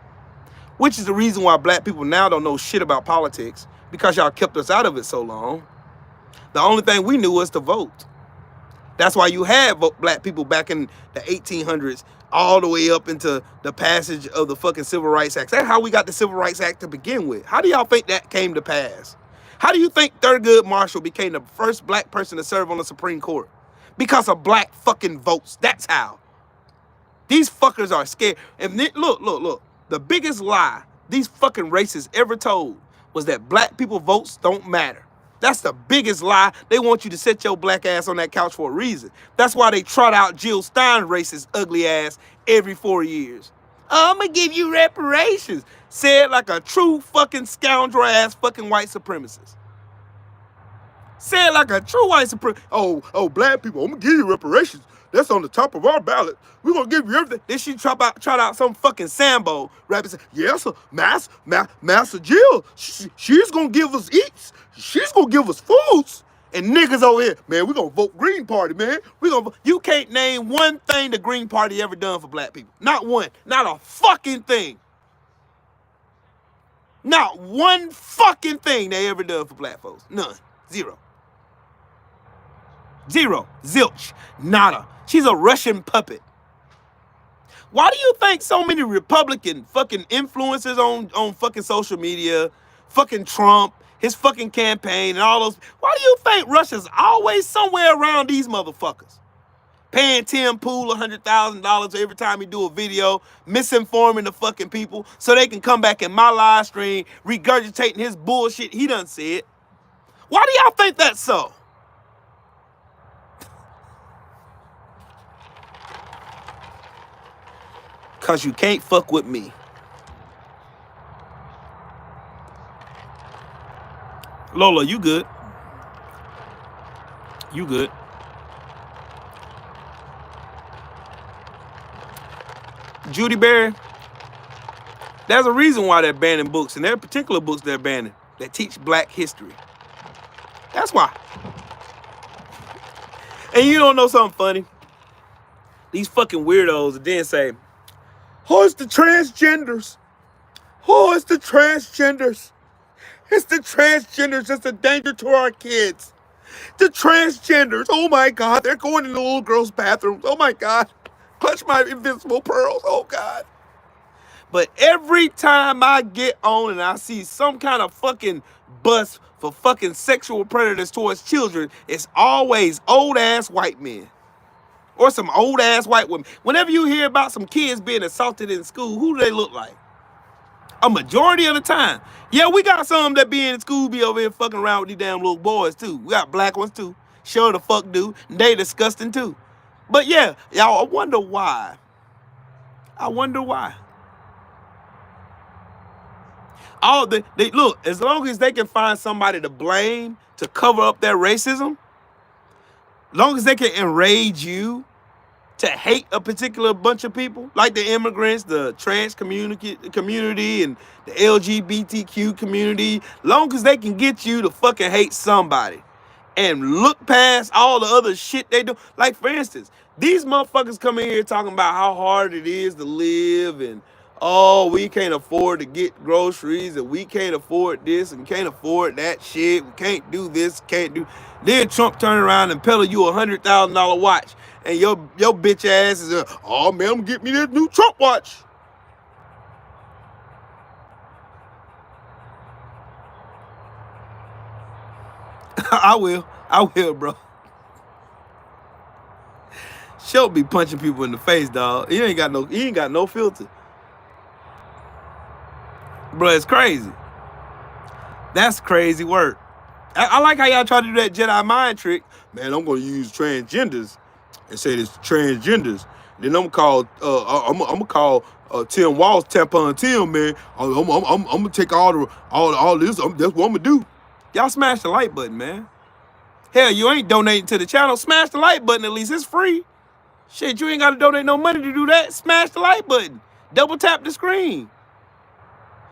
Which is the reason why black people now don't know shit about politics, because y'all kept us out of it so long. The only thing we knew was to vote. That's why you had black people back in the 1800s all the way up into the passage of the fucking Civil Rights Act. That's how we got the Civil Rights Act to begin with. How do y'all think that came to pass? How do you think Thurgood Marshall became the first black person to serve on the Supreme Court? Because of black fucking votes. That's how. These fuckers are scared. And look. The biggest lie these fucking racists ever told was that black people votes don't matter. That's the biggest lie. They want you to sit your black ass on that couch for a reason. That's why they trot out Jill Stein's racist ugly ass every 4 years. I'm gonna give you reparations. Said like a true fucking scoundrel ass fucking white supremacist. Said like a true white supremacist. Oh, black people, I'm gonna give you reparations. That's on the top of our ballot. We're gonna give you everything. Then she trot out some fucking Sambo rap and say, yes, Master Jill, she's gonna give us eats. She's gonna give us foods. And niggas over here, man, we're gonna vote Green Party, man. You can't name one thing the Green Party ever done for black people. Not one. Not a fucking thing. Not one fucking thing they ever done for black folks. None. Zero. Zilch. Nada. She's a Russian puppet. Why do you think so many Republican fucking influencers on fucking social media, fucking Trump, his fucking campaign and all those, why do you think Russia's always somewhere around these motherfuckers? Paying Tim Pool $100,000 every time he do a video, misinforming the fucking people so they can come back in my live stream, regurgitating his bullshit he done said. Why do y'all think that's so? Cause you can't fuck with me. Lola, you good? You good? Judy Berry, there's a reason why they're banning books, and there are particular books they're banning that teach black history. That's why. And you don't know something funny? These fucking weirdos then say, oh, it's the transgenders. Oh, it's the transgenders. It's the transgenders that's a danger to our kids. The transgenders, oh my God, they're going in the little girls' bathrooms. Oh my God, clutch my invincible pearls, oh God. But every time I get on and I see some kind of fucking bus for fucking sexual predators towards children, it's always old-ass white men. Or some old-ass white women. Whenever you hear about some kids being assaulted in school, who do they look like? A majority of the time. Yeah, we got some that be in school, be over here fucking around with these damn little boys, too. We got black ones, too. Sure the fuck do. They disgusting, too. But yeah, y'all, I wonder why. Look, as long as they can find somebody to blame to cover up their racism, as long as they can enrage you to hate a particular bunch of people, like the immigrants, the trans community, and the LGBTQ community, long as they can get you to fucking hate somebody and look past all the other shit they do. Like, for instance, These motherfuckers come in here talking about how hard it is to live and oh, we can't afford to get groceries and we can't afford this and can't afford that shit. We can't do this, can't do. Then Trump turn around and peddle you $100,000 watch, and your bitch ass is oh man, get me this new Trump watch. I will, bro. She'll be punching people in the face, dog. He ain't got no filter. Bro, it's crazy. That's crazy work. I like how y'all try to do that Jedi mind trick. Man, I'm gonna use transgenders and say this transgenders. Then I'm gonna call Tim Walsh tampon Tim, man. I'm gonna take all this. That's what I'm gonna do. Y'all smash the like button, man. Hell, you ain't donating to the channel. Smash the like button at least. It's free. Shit, you ain't gotta donate no money to do that. Smash the like button. Double tap the screen.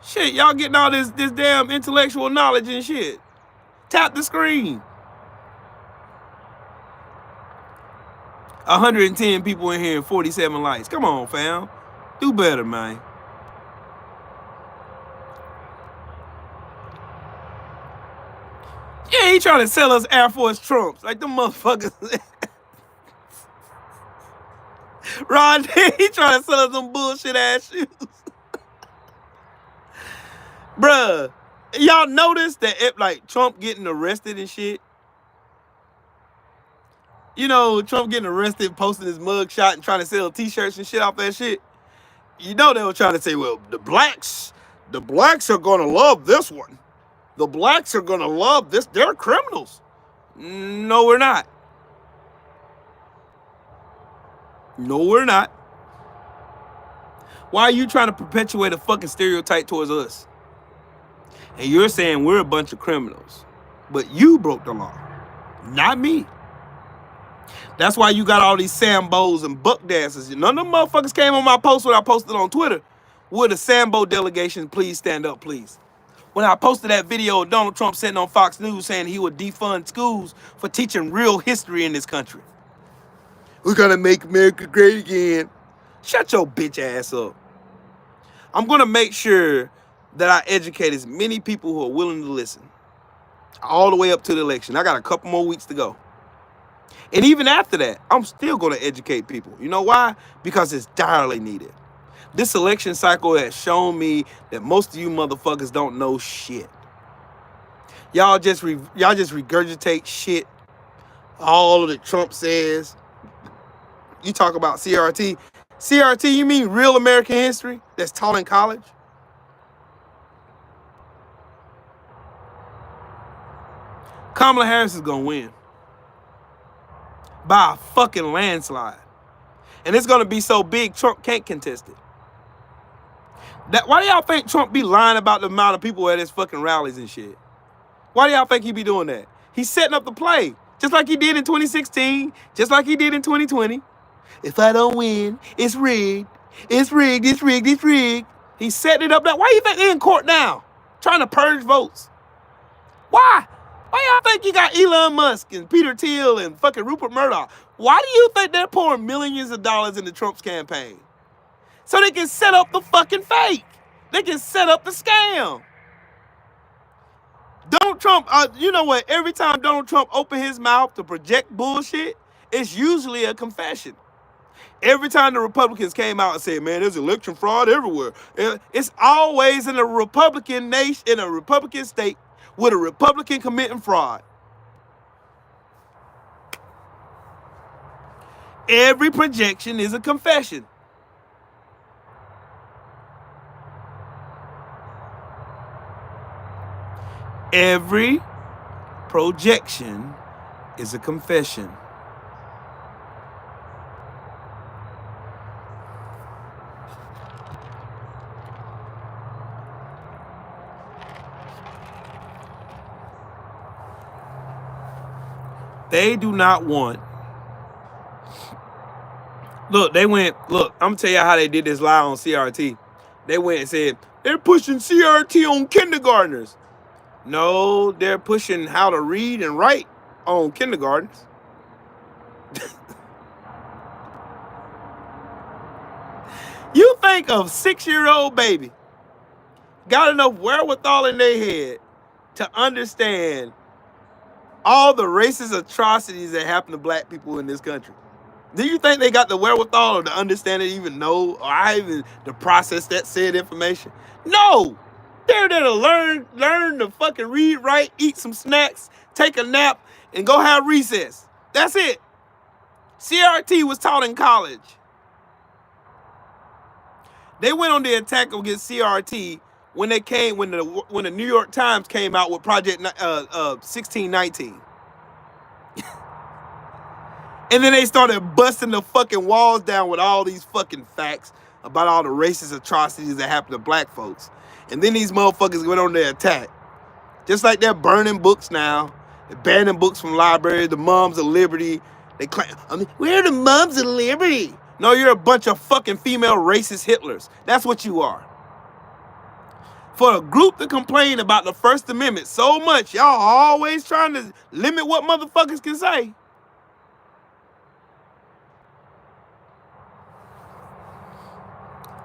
Shit, y'all getting all this damn intellectual knowledge and shit. Tap the screen. 110 people in here and 47 likes. Come on, fam. Do better, man. Yeah, he trying to sell us Air Force Trumps. Like them motherfuckers. Ron, he trying to sell us some bullshit ass shoes. Bruh, y'all notice that like Trump getting arrested and shit? You know, Trump getting arrested, posting his mug shot and trying to sell t-shirts and shit off that shit. You know they were trying to say, well, the blacks are gonna love this one. The blacks are gonna love this. They're criminals. No, we're not. No, we're not. Why are you trying to perpetuate a fucking stereotype towards us? And you're saying we're a bunch of criminals. But you broke the law, not me. That's why you got all these Sambos and buck dancers. None of them motherfuckers came on my post when I posted on Twitter. Would the Sambo delegation please stand up, please? When I posted that video of Donald Trump sitting on Fox News saying he would defund schools for teaching real history in this country. We're gonna make America great again. Shut your bitch ass up. I'm gonna make sure that I educate as many people who are willing to listen. All the way up to the election. I got a couple more weeks to go. And even after that, I'm still gonna educate people. You know why? Because it's direly needed. This election cycle has shown me that most of you motherfuckers don't know shit. Y'all just regurgitate shit. All that Trump says. You talk about CRT. CRT, you mean real American history that's taught in college? Kamala Harris is gonna win. By a fucking landslide. And it's gonna be so big, Trump can't contest it. Why do y'all think Trump be lying about the amount of people at his fucking rallies and shit? Why do y'all think he be doing that? He's setting up the play. Just like he did in 2016. Just like he did in 2020. If I don't win, it's rigged. It's rigged, it's rigged, it's rigged. He's setting it up now. Why do you think they're in court now? Trying to purge votes. Why? Why y'all think you got Elon Musk and Peter Thiel and fucking Rupert Murdoch? Why do you think they're pouring millions of dollars into Trump's campaign? So they can set up the fucking fake. They can set up the scam. Donald Trump, you know what? Every time Donald Trump opened his mouth to project bullshit, it's usually a confession. Every time the Republicans came out and said, man, there's election fraud everywhere. It's always in a Republican nation, in a Republican state, with a Republican committing fraud. Every projection is a confession. Every projection is a confession. They do not want. Look, I'm gonna tell you how they did this lie on CRT. They went and said, they're pushing CRT on kindergartners. No, they're pushing how to read and write on kindergartens. You think of 6-year-old baby got enough wherewithal in their head to understand all the racist atrocities that happen to black people in this country? Do you think they got the wherewithal or to understand it, even know, or even to process that said information? No. They're there to learn to fucking read, write, eat some snacks, take a nap, and go have recess. That's it. CRT was taught in college. They went on the attack against CRT when the New York Times came out with Project 1619. And then they started busting the fucking walls down with all these fucking facts about all the racist atrocities that happen to black folks. And then these motherfuckers went on their attack. Just like they're burning books now. They're banning books from libraries, the Moms of Liberty. They claim, we're the Moms of Liberty. No, you're a bunch of fucking female racist Hitlers. That's what you are. For a group to complain about the First Amendment so much, y'all always trying to limit what motherfuckers can say.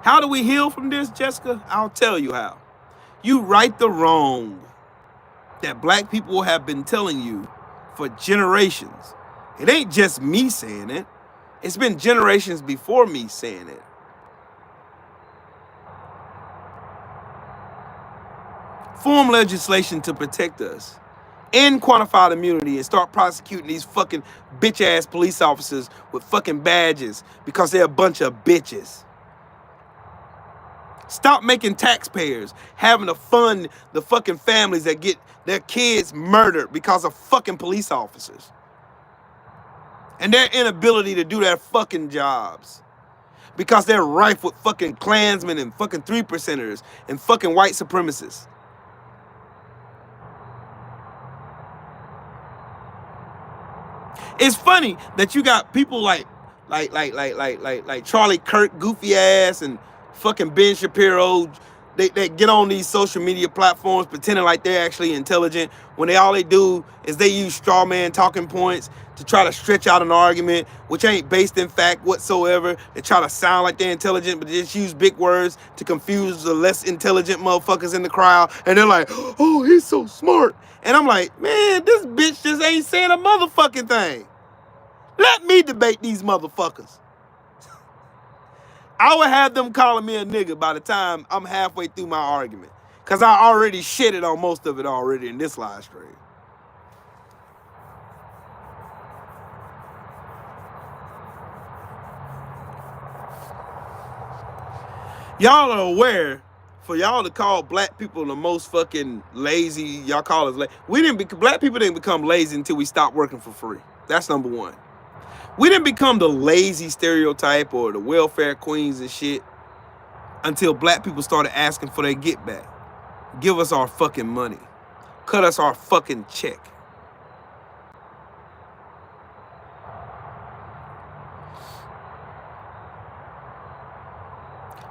How do we heal from this, Jessica? I'll tell you how. You right the wrong that black people have been telling you for generations. It ain't just me saying it. It's been generations before me saying it. Form legislation to protect us. End quantified immunity and start prosecuting these fucking bitch-ass police officers with fucking badges because they're a bunch of bitches. Stop making taxpayers having to fund the fucking families that get their kids murdered because of fucking police officers. And their inability to do their fucking jobs. Because they're rife with fucking Klansmen and fucking 3%ers and fucking white supremacists. It's funny that you got people like Charlie Kirk, goofy ass, and fucking Ben Shapiro. They get on these social media platforms pretending like they're actually intelligent when all they do is they use straw man talking points to try to stretch out an argument which ain't based in fact whatsoever. They try to sound like they're intelligent, but they just use big words to confuse the less intelligent motherfuckers in the crowd. And they're like, oh, he's so smart. And I'm like, man, this bitch just ain't saying a motherfucking thing. Let me debate these motherfuckers. I would have them calling me a nigga by the time I'm halfway through my argument. Because I already shitted on most of it already in this live stream. Y'all are aware, for y'all to call black people the most fucking lazy, y'all call us lazy. Black people didn't become lazy until we stopped working for free. That's number one. We didn't become the lazy stereotype or the welfare queens and shit until black people started asking for their get back. Give us our fucking money. Cut us our fucking check.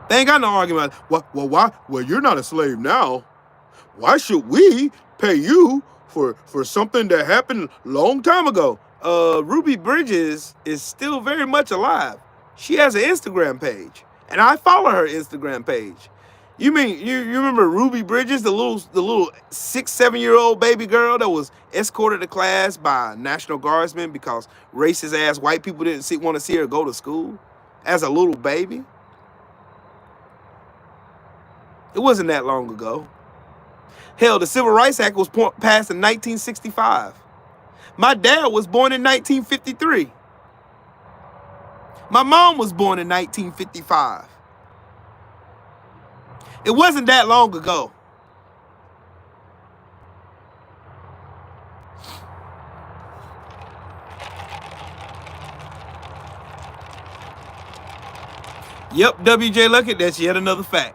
They ain't got no argument. Well, why? Well, you're not a slave now. Why should we pay you for something that happened a long time ago? Ruby Bridges is still very much alive. She has an Instagram page, and I follow her Instagram page. You mean you remember Ruby Bridges, the little 6-7-year-old baby girl that was escorted to class by National Guardsmen because racist ass white people didn't want to see her go to school as a little baby? It wasn't that long ago. Hell, the Civil Rights Act was passed in 1965. My dad was born in 1953. My mom was born in 1955. It wasn't that long ago. Yep, WJ Luckett, that's yet another fact.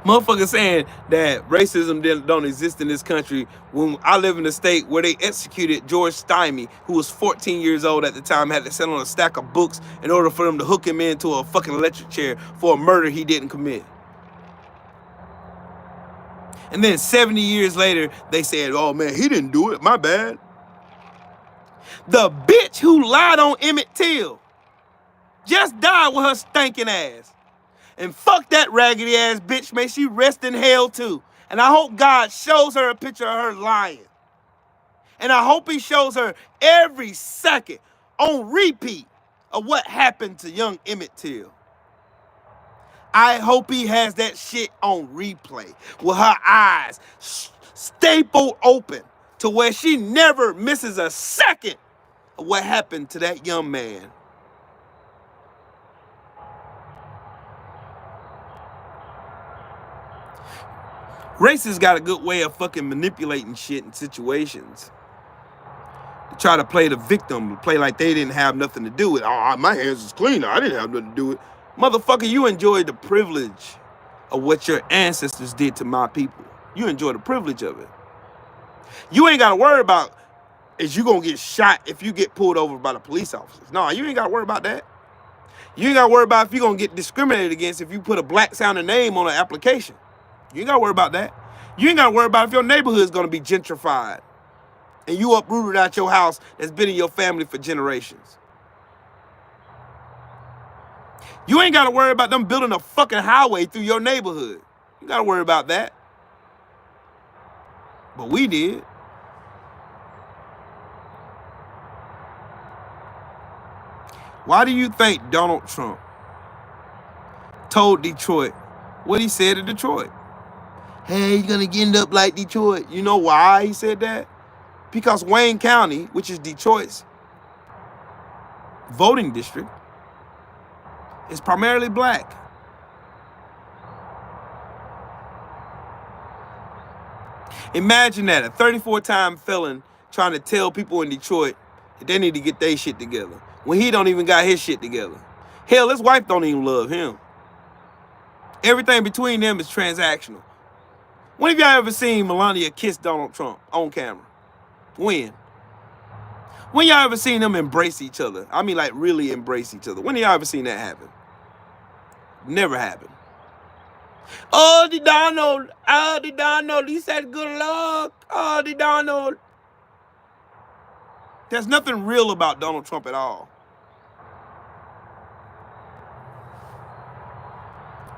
Motherfuckers saying that racism don't exist in this country when I live in a state where they executed George Stymie, who was 14 years old at the time, had to sit on a stack of books in order for them to hook him into a fucking electric chair for a murder he didn't commit. And then 70 years later, they said, oh man, he didn't do it, my bad. The bitch who lied on Emmett Till Just died with her stinking ass. And fuck that raggedy ass bitch. May she rest in hell too. And I hope God shows her a picture of her lying. And I hope he shows her every second on repeat of what happened to young Emmett Till. I hope he has that shit on replay with her eyes stapled open to where she never misses a second of what happened to that young man. Racists got a good way of fucking manipulating shit in situations. They try to play the victim, play like they didn't have nothing to do with it. Oh, my hands is clean. I didn't have nothing to do with it. Motherfucker, you enjoyed the privilege of what your ancestors did to my people. You enjoy the privilege of it. You ain't got to worry about is you going to get shot if you get pulled over by the police officers. No, you ain't got to worry about that. You ain't got to worry about if you're going to get discriminated against if you put a black sounding name on an application. You ain't got to worry about that. You ain't got to worry about if your neighborhood is going to be gentrified and you uprooted out your house that's been in your family for generations. You ain't got to worry about them building a fucking highway through your neighborhood. You got to worry about that. But we did. Why do you think Donald Trump told Detroit what he said to Detroit? Hey, you're going to end up like Detroit. You know why he said that? Because Wayne County, which is Detroit's voting district, is primarily black. Imagine that, a 34-time felon trying to tell people in Detroit that they need to get their shit together when he don't even got his shit together. Hell, his wife don't even love him. Everything between them is transactional. When have y'all ever seen Melania kiss Donald Trump on camera? When? When y'all ever seen them embrace each other? I mean, like really embrace each other. When have y'all ever seen that happen? Never happened. Oh, the Donald, he said good luck. Oh, the Donald. There's nothing real about Donald Trump at all.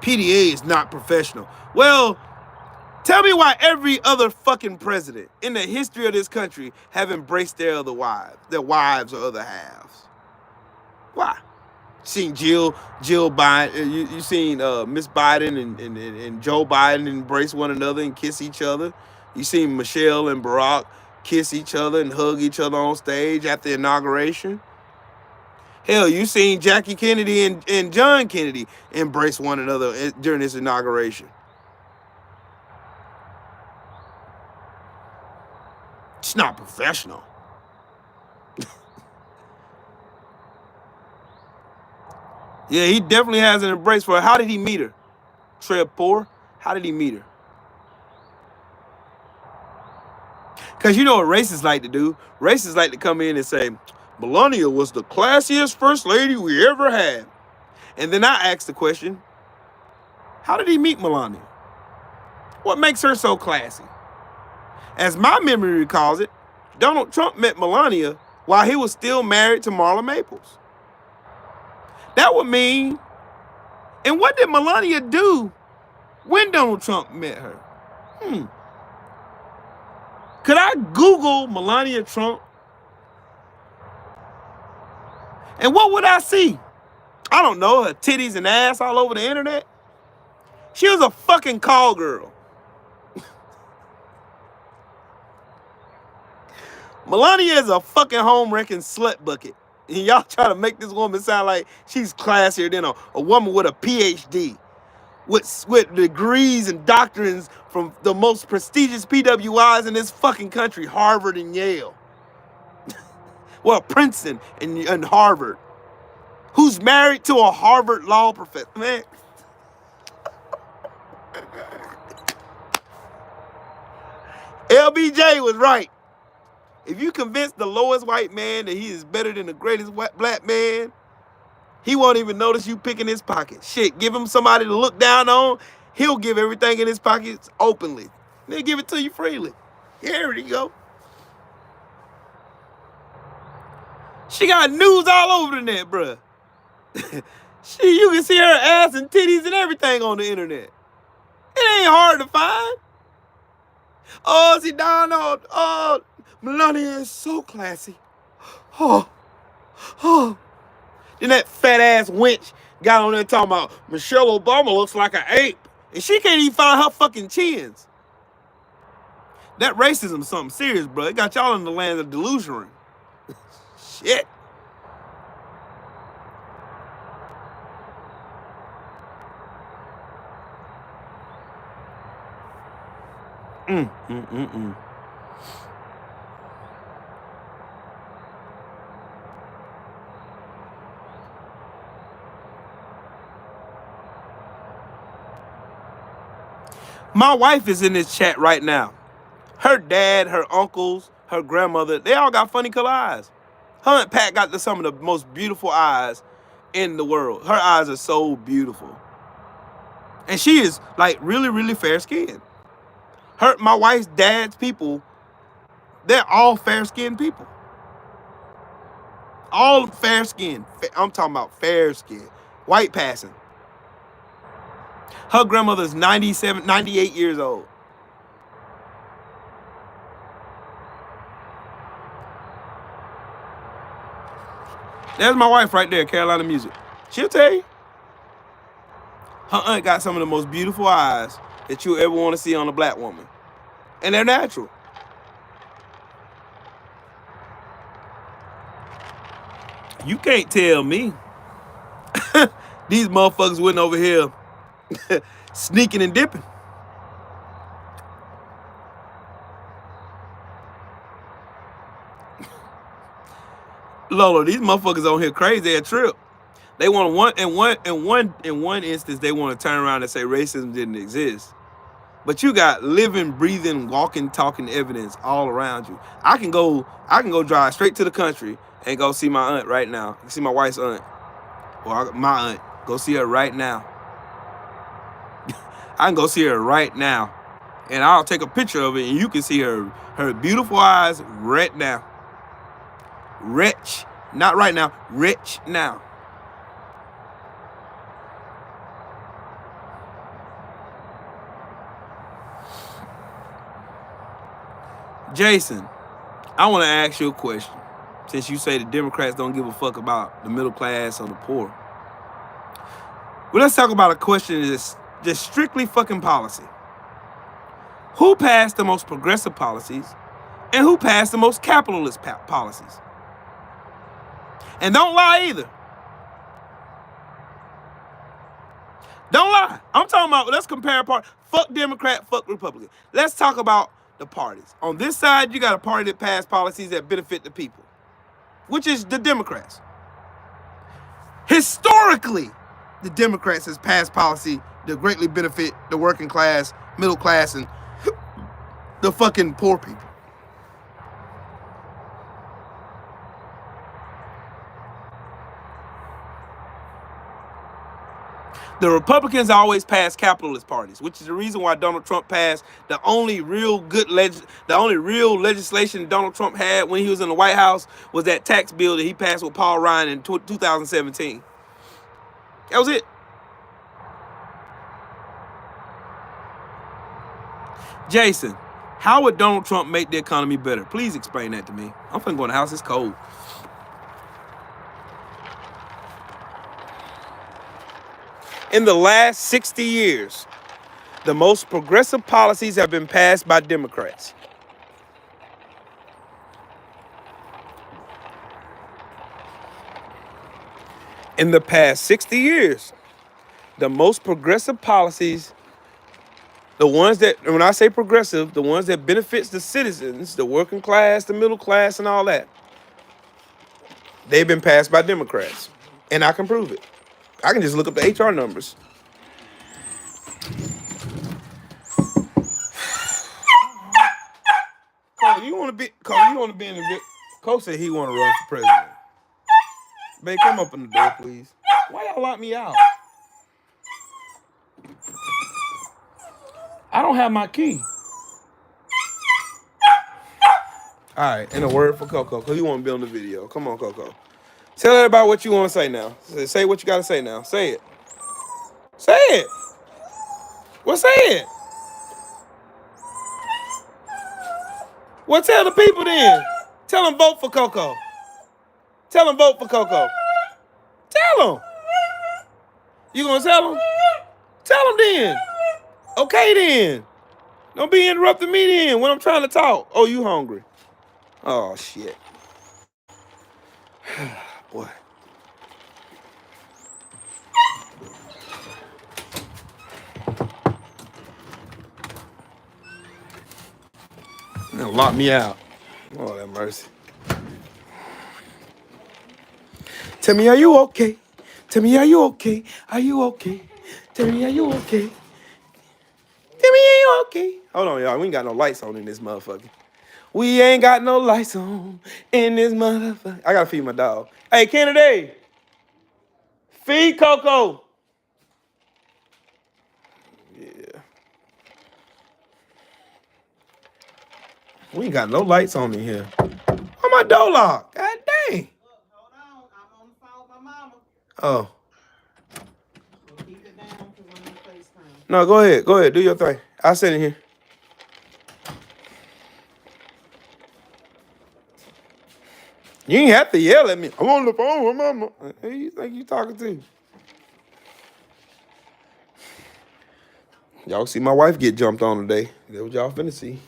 PDA is not professional. Well, tell me why every other fucking president in the history of this country have embraced their wives or other halves. Why? Seen Jill Biden, you seen Miss Biden and Joe Biden embrace one another and kiss each other. You seen Michelle and Barack kiss each other and hug each other on stage at the inauguration. Hell, you seen Jackie Kennedy and John Kennedy embrace one another during this inauguration. It's not professional. Yeah, he definitely has an embrace for her. How did he meet her? Trev Poor? How did he meet her? Because you know what racists like to do? Racists like to come in and say, Melania was the classiest first lady we ever had. And then I ask the question, how did he meet Melania? What makes her so classy? As my memory recalls it, Donald Trump met Melania while he was still married to Marla Maples. That would mean, and what did Melania do when Donald Trump met her? Could I Google Melania Trump? And what would I see? I don't know, her titties and ass all over the internet. She was a fucking call girl. Melania is a fucking home-wrecking slut bucket. And y'all try to make this woman sound like she's classier than a woman with a PhD. With degrees and doctrines from the most prestigious PWIs in this fucking country, Harvard and Yale. Well, Princeton and Harvard. Who's married to a Harvard law professor. Man. LBJ was right. If you convince the lowest white man that he is better than the greatest black man, he won't even notice you picking his pocket. Shit, give him somebody to look down on. He'll give everything in his pockets openly. They'll give it to you freely. Here you go. She got news all over the net, bruh. You can see her ass and titties and everything on the internet. It ain't hard to find. Oh, see, Donald. Oh, Melania is so classy. Oh, oh. Then that fat ass wench got on there talking about Michelle Obama looks like an ape. And she can't even find her fucking chins. That racism is something serious, bro. It got y'all in the land of delusion. Shit. My wife is in this chat right now. Her dad, her uncles, her grandmother, they all got funny color eyes. Her Aunt Pat got some of the most beautiful eyes in the world. Her eyes are so beautiful. And she is like really, really fair skinned. My wife's dad's people, they're all fair skinned people. All fair skinned. I'm talking about fair skinned. White passing. Her grandmother's 97, 98 years old. There's my wife right there, Carolina Music. She'll tell you. Her aunt got some of the most beautiful eyes that you ever want to see on a black woman. And they're natural. You can't tell me. These motherfuckers went over here sneaking and dipping. Lola, these motherfuckers on here crazy. They a trip. They want in one instance they want to turn around and say racism didn't exist. But you got living, breathing, walking, talking evidence all around you. I can go drive straight to the country and go see my aunt right now. See my wife's aunt. Or my aunt. Go see her right now. I can go see her right now. And I'll take a picture of it and you can see her beautiful eyes right now. Rich. Not right now. Rich now. Jason, I want to ask you a question. Since you say the Democrats don't give a fuck about the middle class or the poor. Well, let's talk about a question that's just strictly fucking policy. Who passed the most progressive policies and who passed the most capitalist policies? And don't lie either. Don't lie. I'm talking about, let's compare parties. Fuck Democrat, fuck Republican. Let's talk about the parties. On this side, you got a party that passed policies that benefit the people, which is the Democrats. Historically, the Democrats has passed policy that greatly benefit the working class, middle class, and the fucking poor people. The Republicans always pass capitalist parties, which is the reason why Donald Trump passed the only real legislation Donald Trump had when he was in the White House was that tax bill that he passed with Paul Ryan in 2017. That was it. Jason, how would Donald Trump make the economy better? Please explain that to me. I'm finna go in the house. It's cold. In the last 60 years, the most progressive policies have been passed by Democrats. In the past 60 years, the most progressive policies, the ones that, when I say progressive, the ones that benefits the citizens, the working class, the middle class, and all that, they've been passed by Democrats. And I can prove it. I can just look up the HR numbers. Cole, you want to be in the... Cole said he want to run for president. Babe, come up in the door, please. Why y'all lock me out? I don't have my key. All right, and a word for Coco, because you want to be on the video. Come on, Coco. Tell everybody what you want to say now. Say what you got to say now. Say it. Say it. Well, say it. Well, tell the people then. Tell them vote for Coco. Tell them vote for Coco. Tell them. You gonna tell them? Tell them then. Okay then. Don't be interrupting me then when I'm trying to talk. Oh, you hungry? Oh shit. Boy. They'll lock me out. Oh, that mercy. Tell me, are you okay? Tell me, are you okay? Are you okay? Tell me, are you okay? Tell me, are you okay? Hold on, y'all. We ain't got no lights on in this motherfucker. We ain't got no lights on in this motherfucker. I gotta feed my dog. Hey, Kennedy, feed Coco. Yeah. We ain't got no lights on in here. Why my door locked? God dang. Look, hold on. I'm on the phone with my mama. Oh. We'll keep it down because I'm on FaceTime. No, go ahead. Go ahead. Do your thing. I'll sit in here. You ain't have to yell at me. I'm on the phone with mama. Who you think you talking to? Y'all see my wife get jumped on today. That's what y'all finna see.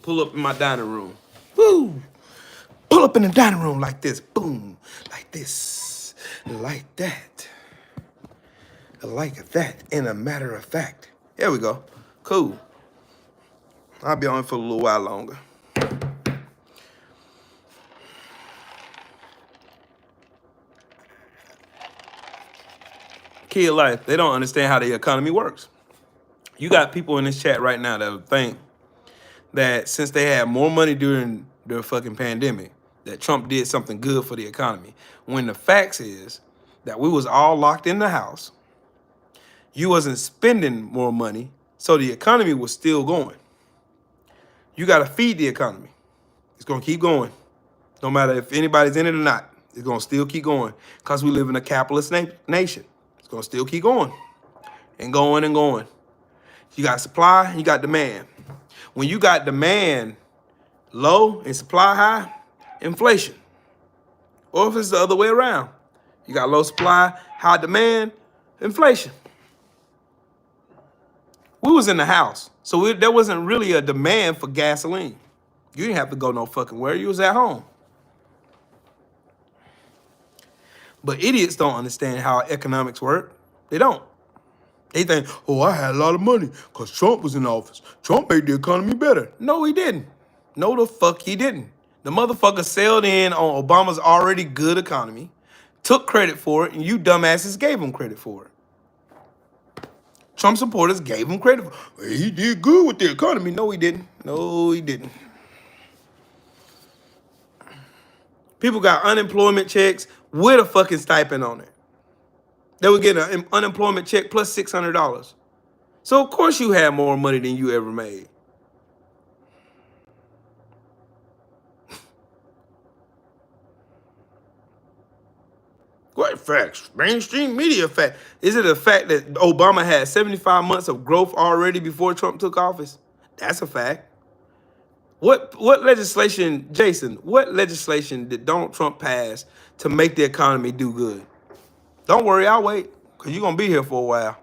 Pull up in my dining room. Woo! Pull up in the dining room like this. Boom. Like this. Like that. Like that. In a matter of fact. There we go. Cool. I'll be on for a little while longer. Kid life, they don't understand how the economy works. You got people in this chat right now that would think that since they had more money during the fucking pandemic, that Trump did something good for the economy. When the facts is that we was all locked in the house, you wasn't spending more money, so the economy was still going. You gotta feed the economy. It's gonna keep going. No matter if anybody's in it or not, it's gonna still keep going because we live in a capitalist nation. It's gonna still keep going and going and going. You got supply and you got demand. When you got demand low and supply high, inflation. Or if it's the other way around, you got low supply, high demand, inflation. We was in the house, so there wasn't really a demand for gasoline. You didn't have to go no fucking where. You was at home. But idiots don't understand how economics work. They don't. They think, oh, I had a lot of money because Trump was in office. Trump made the economy better. No, he didn't. No, the fuck he didn't. The motherfucker sailed in on Obama's already good economy, took credit for it, and you dumbasses gave him credit for it. Trump supporters gave him credit for it. He did good with the economy. No, he didn't. No, he didn't. People got unemployment checks with a fucking stipend on it. They would get an unemployment check plus $600. So of course you had more money than you ever made. What facts? Mainstream media fact. Is it a fact that Obama had 75 months of growth already before Trump took office? That's a fact. What legislation, Jason, what legislation did Donald Trump pass to make the economy do good? Don't worry, I'll wait, because you're going to be here for a while.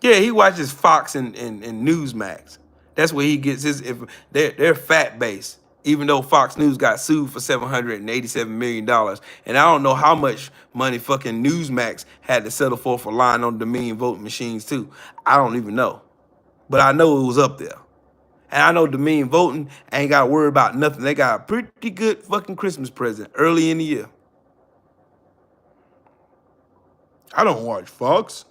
Yeah, he watches Fox and Newsmax. That's where he gets his, they're fact-based, even though Fox News got sued for $787 million. And I don't know how much money fucking Newsmax had to settle for lying on Dominion voting machines too. I don't even know. But I know it was up there. And I know Dominion voting ain't got to worry about nothing. They got a pretty good fucking Christmas present early in the year. I don't watch Fox.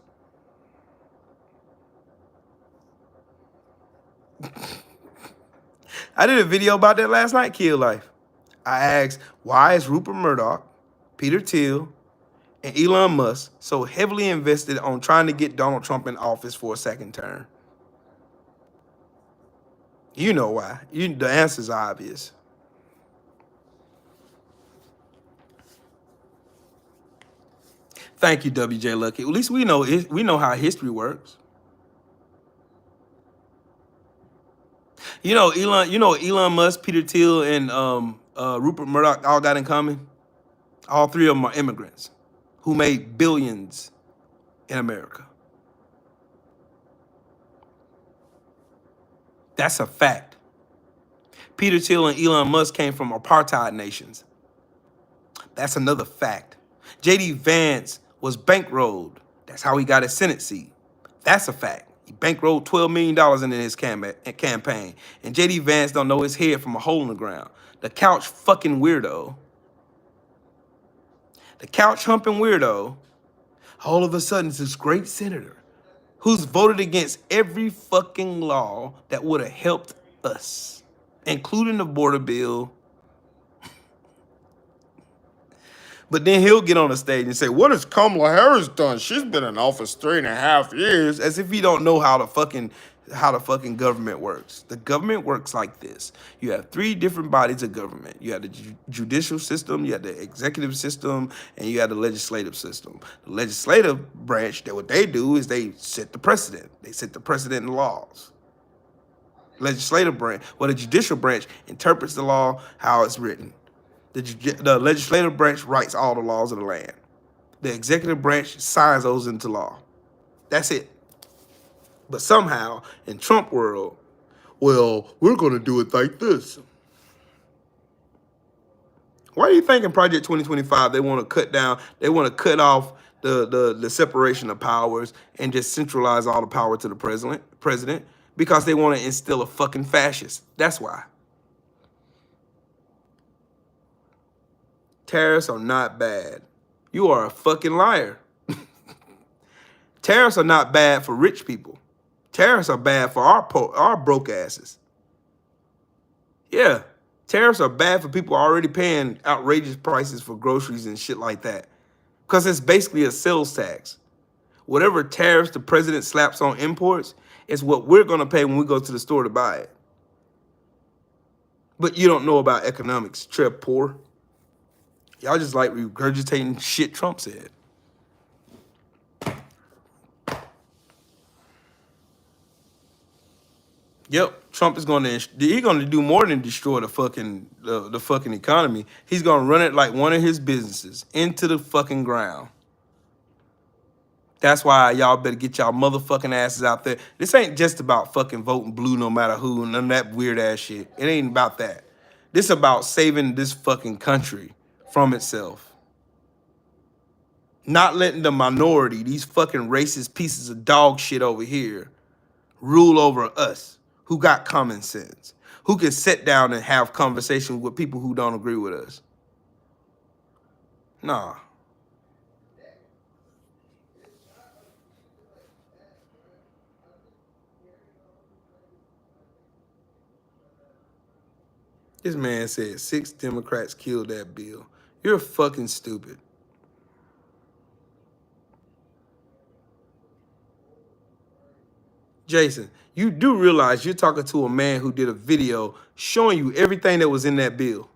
I did a video about that last night, Kill Life. I asked, why is Rupert Murdoch, Peter Thiel, and Elon Musk so heavily invested on trying to get Donald Trump in office for a second term? You know why. The answer's obvious. Thank you, WJ Lucky. At least we know how history works. Elon Musk, Peter Thiel, and Rupert Murdoch all got in common. All three of them are immigrants who made billions in America. That's a fact. Peter Thiel and Elon Musk came from apartheid nations. That's another fact. J.D. Vance was bankrolled. That's how he got his Senate seat. That's a fact. He bankrolled $12 million into his campaign. And J.D. Vance don't know his head from a hole in the ground. The couch fucking weirdo. The couch humping weirdo. All of a sudden, is this great senator who's voted against every fucking law that would have helped us, including the border bill. But then he'll get on the stage and say, what has Kamala Harris done? She's been in office 3.5 years, as if he don't know how the fucking government works. The government works like this. You have three different bodies of government. You have the judicial system, you have the executive system, and you have the legislative system. The legislative branch, what they do is they set the precedent. They set the precedent in laws. Legislative branch, the judicial branch interprets the law how it's written. The legislative branch writes all the laws of the land. The executive branch signs those into law. That's it. But somehow, in Trump world, well, we're going to do it like this. Why do you think in Project 2025 they want to cut off the separation of powers and just centralize all the power to the president? Because they want to instill a fucking fascist. That's why. Tariffs are not bad. You are a fucking liar. Tariffs are not bad for rich people. Tariffs are bad for our broke asses. Yeah, tariffs are bad for people already paying outrageous prices for groceries and shit like that. Because it's basically a sales tax. Whatever tariffs the president slaps on imports is what we're going to pay when we go to the store to buy it. But you don't know about economics, Trev Poor. Y'all just like regurgitating shit Trump said. Yep, Trump is going to do more than destroy the fucking economy. He's going to run it like one of his businesses into the fucking ground. That's why y'all better get y'all motherfucking asses out there. This ain't just about fucking voting blue no matter who, none of that weird ass shit. It ain't about that. This is about saving this fucking country from itself. Not letting the minority, these fucking racist pieces of dog shit over here, rule over us, who got common sense, who can sit down and have conversations with people who don't agree with us. Nah. This man said 6 Democrats killed that bill. You're fucking stupid. Jason, you do realize you're talking to a man who did a video showing you everything that was in that bill.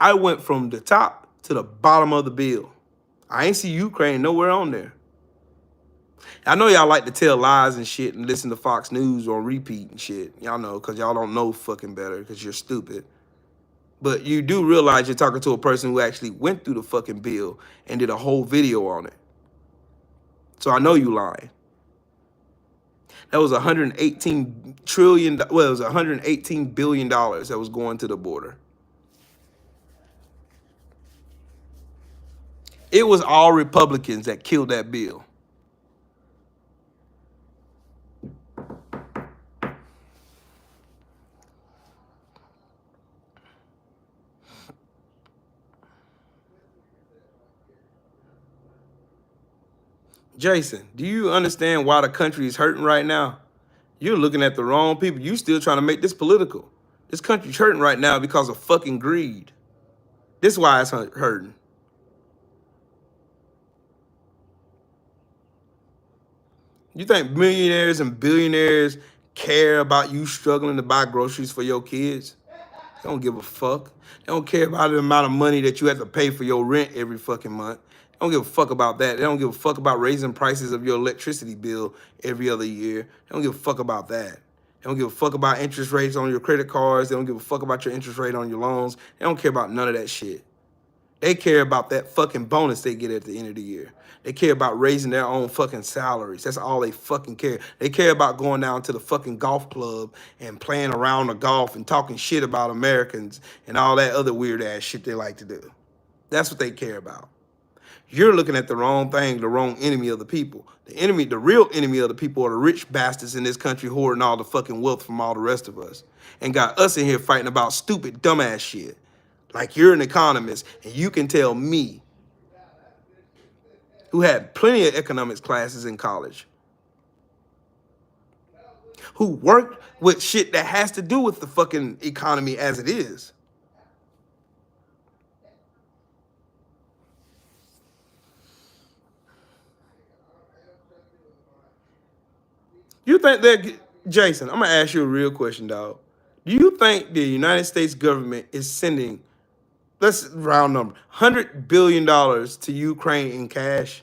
I went from the top to the bottom of the bill. I ain't see Ukraine nowhere on there. I know y'all like to tell lies and shit and listen to Fox News on repeat and shit. Y'all know, because y'all don't know fucking better because you're stupid. But you do realize you're talking to a person who actually went through the fucking bill and did a whole video on it. So I know you lying. That was $118 trillion. Well, it was $118 billion that was going to the border. It was all Republicans that killed that bill. Jason, do you understand why the country is hurting right now? You're looking at the wrong people. You still trying to make this political. This country's hurting right now because of fucking greed. This is why it's hurting. You think millionaires and billionaires care about you struggling to buy groceries for your kids? They don't give a fuck. They don't care about the amount of money that you have to pay for your rent every fucking month. They don't give a fuck about that. They don't give a fuck about raising prices of your electricity bill every other year. They don't give a fuck about that. They don't give a fuck about interest rates on your credit cards. They don't give a fuck about your interest rate on your loans. They don't care about none of that shit. They care about that fucking bonus they get at the end of the year. They care about raising their own fucking salaries. That's all they fucking care. They care about going down to the fucking golf club and playing around the golf and talking shit about Americans and all that other weird ass shit they like to do. That's what they care about. You're looking at the wrong thing, the wrong enemy of the people. The real enemy of the people are the rich bastards in this country hoarding all the fucking wealth from all the rest of us and got us in here fighting about stupid, dumbass shit. Like you're an economist and you can tell me, who had plenty of economics classes in college, who worked with shit that has to do with the fucking economy as it is. You think that, Jason, I'm gonna ask you a real question, dog. Do you think the United States government is sending, let's round number, $100 billion to Ukraine in cash?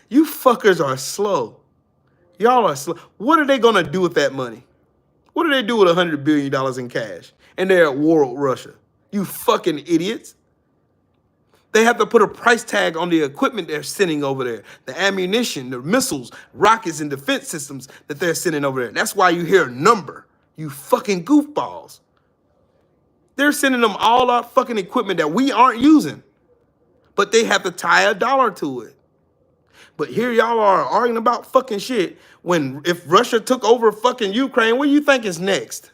You fuckers are slow. Y'all are slow. What are they gonna do with that money? What do they do with $100 billion in cash? And they're at war with Russia. You fucking idiots. They have to put a price tag on the equipment they're sending over there, the ammunition, the missiles, rockets, and defense systems that they're sending over there. That's why you hear a number, you fucking goofballs. They're sending them all our fucking equipment that we aren't using, but they have to tie $1 to it. But here y'all are arguing about fucking shit when if Russia took over fucking Ukraine, what do you think is next?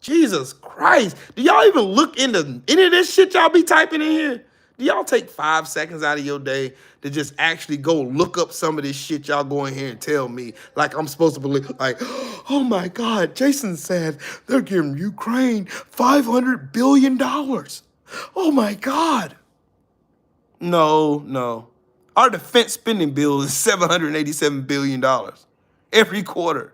Jesus Christ. Do y'all even look into any of this shit y'all be typing in here? Do y'all take 5 seconds out of your day to just actually go look up some of this shit y'all go in here and tell me like I'm supposed to believe? Like, oh my God, Jason said they're giving Ukraine $500 billion. Oh my God. No. Our defense spending bill is $787 billion every quarter.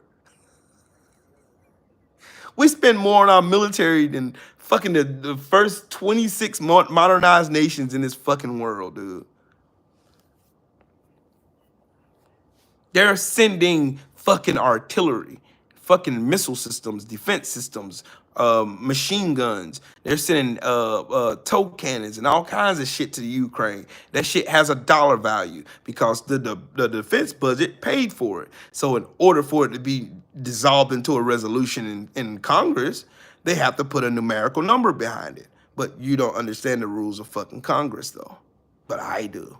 We spend more on our military than fucking the first 26 modernized nations in this fucking world, dude. They're sending fucking artillery, fucking missile systems, defense systems, machine guns. They're sending tow cannons and all kinds of shit to the Ukraine. That shit has $1 value because the defense budget paid for it. So in order for it to be dissolved into a resolution in Congress, they have to put a numerical number behind it. But you don't understand the rules of fucking Congress, though. But I do.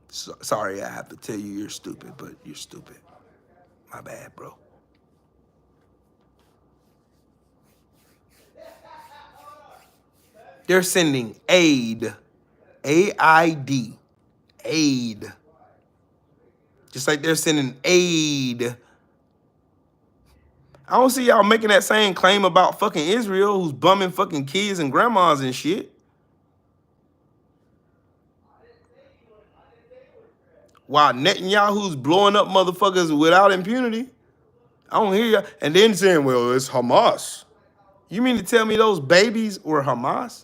So, sorry, I have to tell you you're stupid, but you're stupid. My bad, bro. They're sending aid, A-I-D, aid. Just like they're sending aid. I don't see y'all making that same claim about fucking Israel, who's bumming fucking kids and grandmas and shit. While Netanyahu's blowing up motherfuckers without impunity. I don't hear y'all. And then saying, well, it's Hamas. You mean to tell me those babies were Hamas?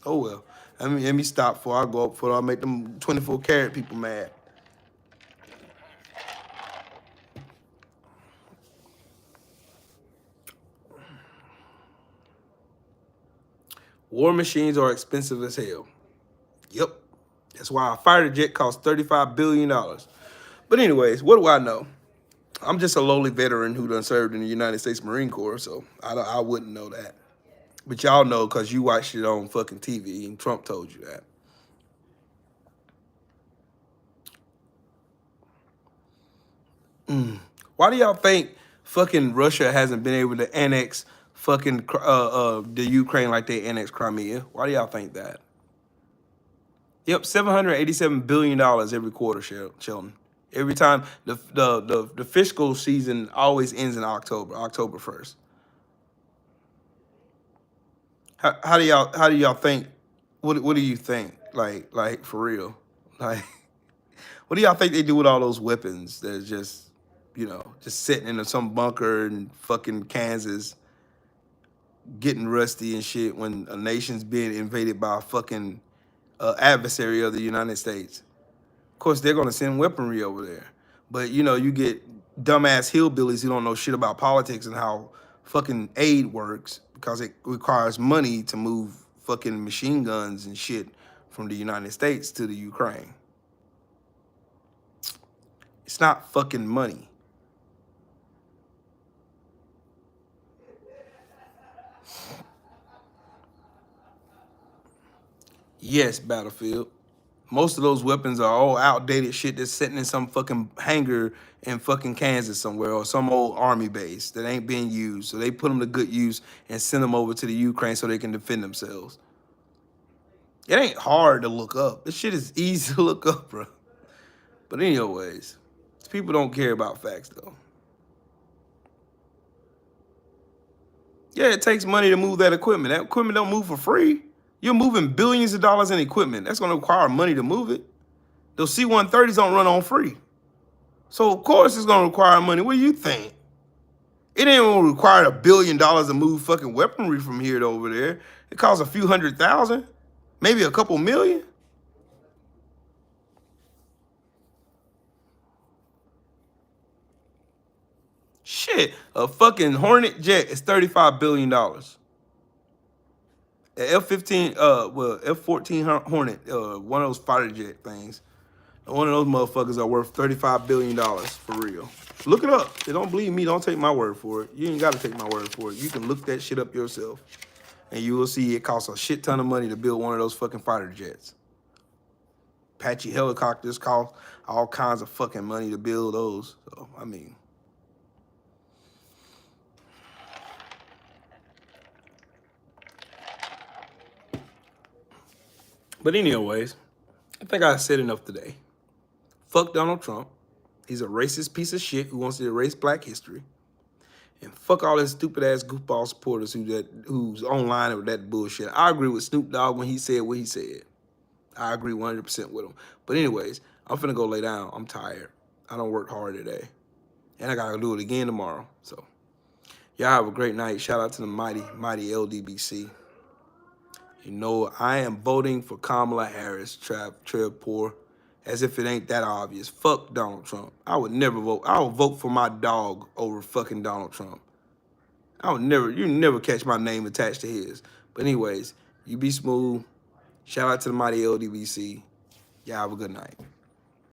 Oh, well. Let me stop before I go up, before I make them 24 karat people mad. War machines are expensive as hell. Yep. That's why a fighter jet costs $35 billion. But anyways, what do I know? I'm just a lowly veteran who done served in the United States Marine Corps, so I wouldn't know that. But y'all know because you watched it on fucking TV and Trump told you that. Why do y'all think fucking Russia hasn't been able to annex fucking the Ukraine like they annexed Crimea? Why do y'all think that? Yep, $787 billion every quarter, Sheldon. Every time the fiscal season always ends in October 1st. how do y'all think? What do you think? Like for real? Like what do y'all think they do with all those weapons that are just, just sitting in some bunker in fucking Kansas, getting rusty and shit when a nation's being invaded by a fucking adversary of the United States? Of course, they're gonna send weaponry over there. But you get dumbass hillbillies who don't know shit about politics and how fucking aid works because it requires money to move fucking machine guns and shit from the United States to the Ukraine. It's not fucking money. Yes, Battlefield. Most of those weapons are all outdated shit that's sitting in some fucking hangar in fucking Kansas somewhere or some old army base that ain't being used. So they put them to good use and send them over to the Ukraine so they can defend themselves. It ain't hard to look up. This shit is easy to look up, bro. But anyways, people don't care about facts though. Yeah, it takes money to move that equipment. That equipment don't move for free. You're moving billions of dollars in equipment. That's going to require money to move it. Those C-130s don't run on free. So, of course, it's going to require money. What do you think? It ain't going to require $1 billion to move fucking weaponry from here to over there. It costs a few $100,000, maybe a couple million. Shit, a fucking Hornet jet is $35 billion. F-15, F-14 Hornet, one of those fighter jet things. One of those motherfuckers are worth $35 billion for real. Look it up. They don't believe me. Don't take my word for it. You ain't got to take my word for it. You can look that shit up yourself. And you will see it costs a shit ton of money to build one of those fucking fighter jets. Apache helicopters cost all kinds of fucking money to build those. So, I mean. But anyways, I think I said enough today. Fuck Donald Trump. He's a racist piece of shit who wants to erase black history. And fuck all his stupid ass goofball supporters who's online with that bullshit. I agree with Snoop Dogg when he said what he said. I agree 100% with him. But anyways, I'm finna go lay down. I'm tired. I don't work hard today. And I gotta do it again tomorrow. So y'all have a great night. Shout out to the mighty LDBC. I am voting for Kamala Harris, Trev Poor, as if it ain't that obvious. Fuck Donald Trump. I would never vote. I would vote for my dog over fucking Donald Trump. You never catch my name attached to his. But anyways, you be smooth. Shout out to the mighty LDBC. Y'all have a good night.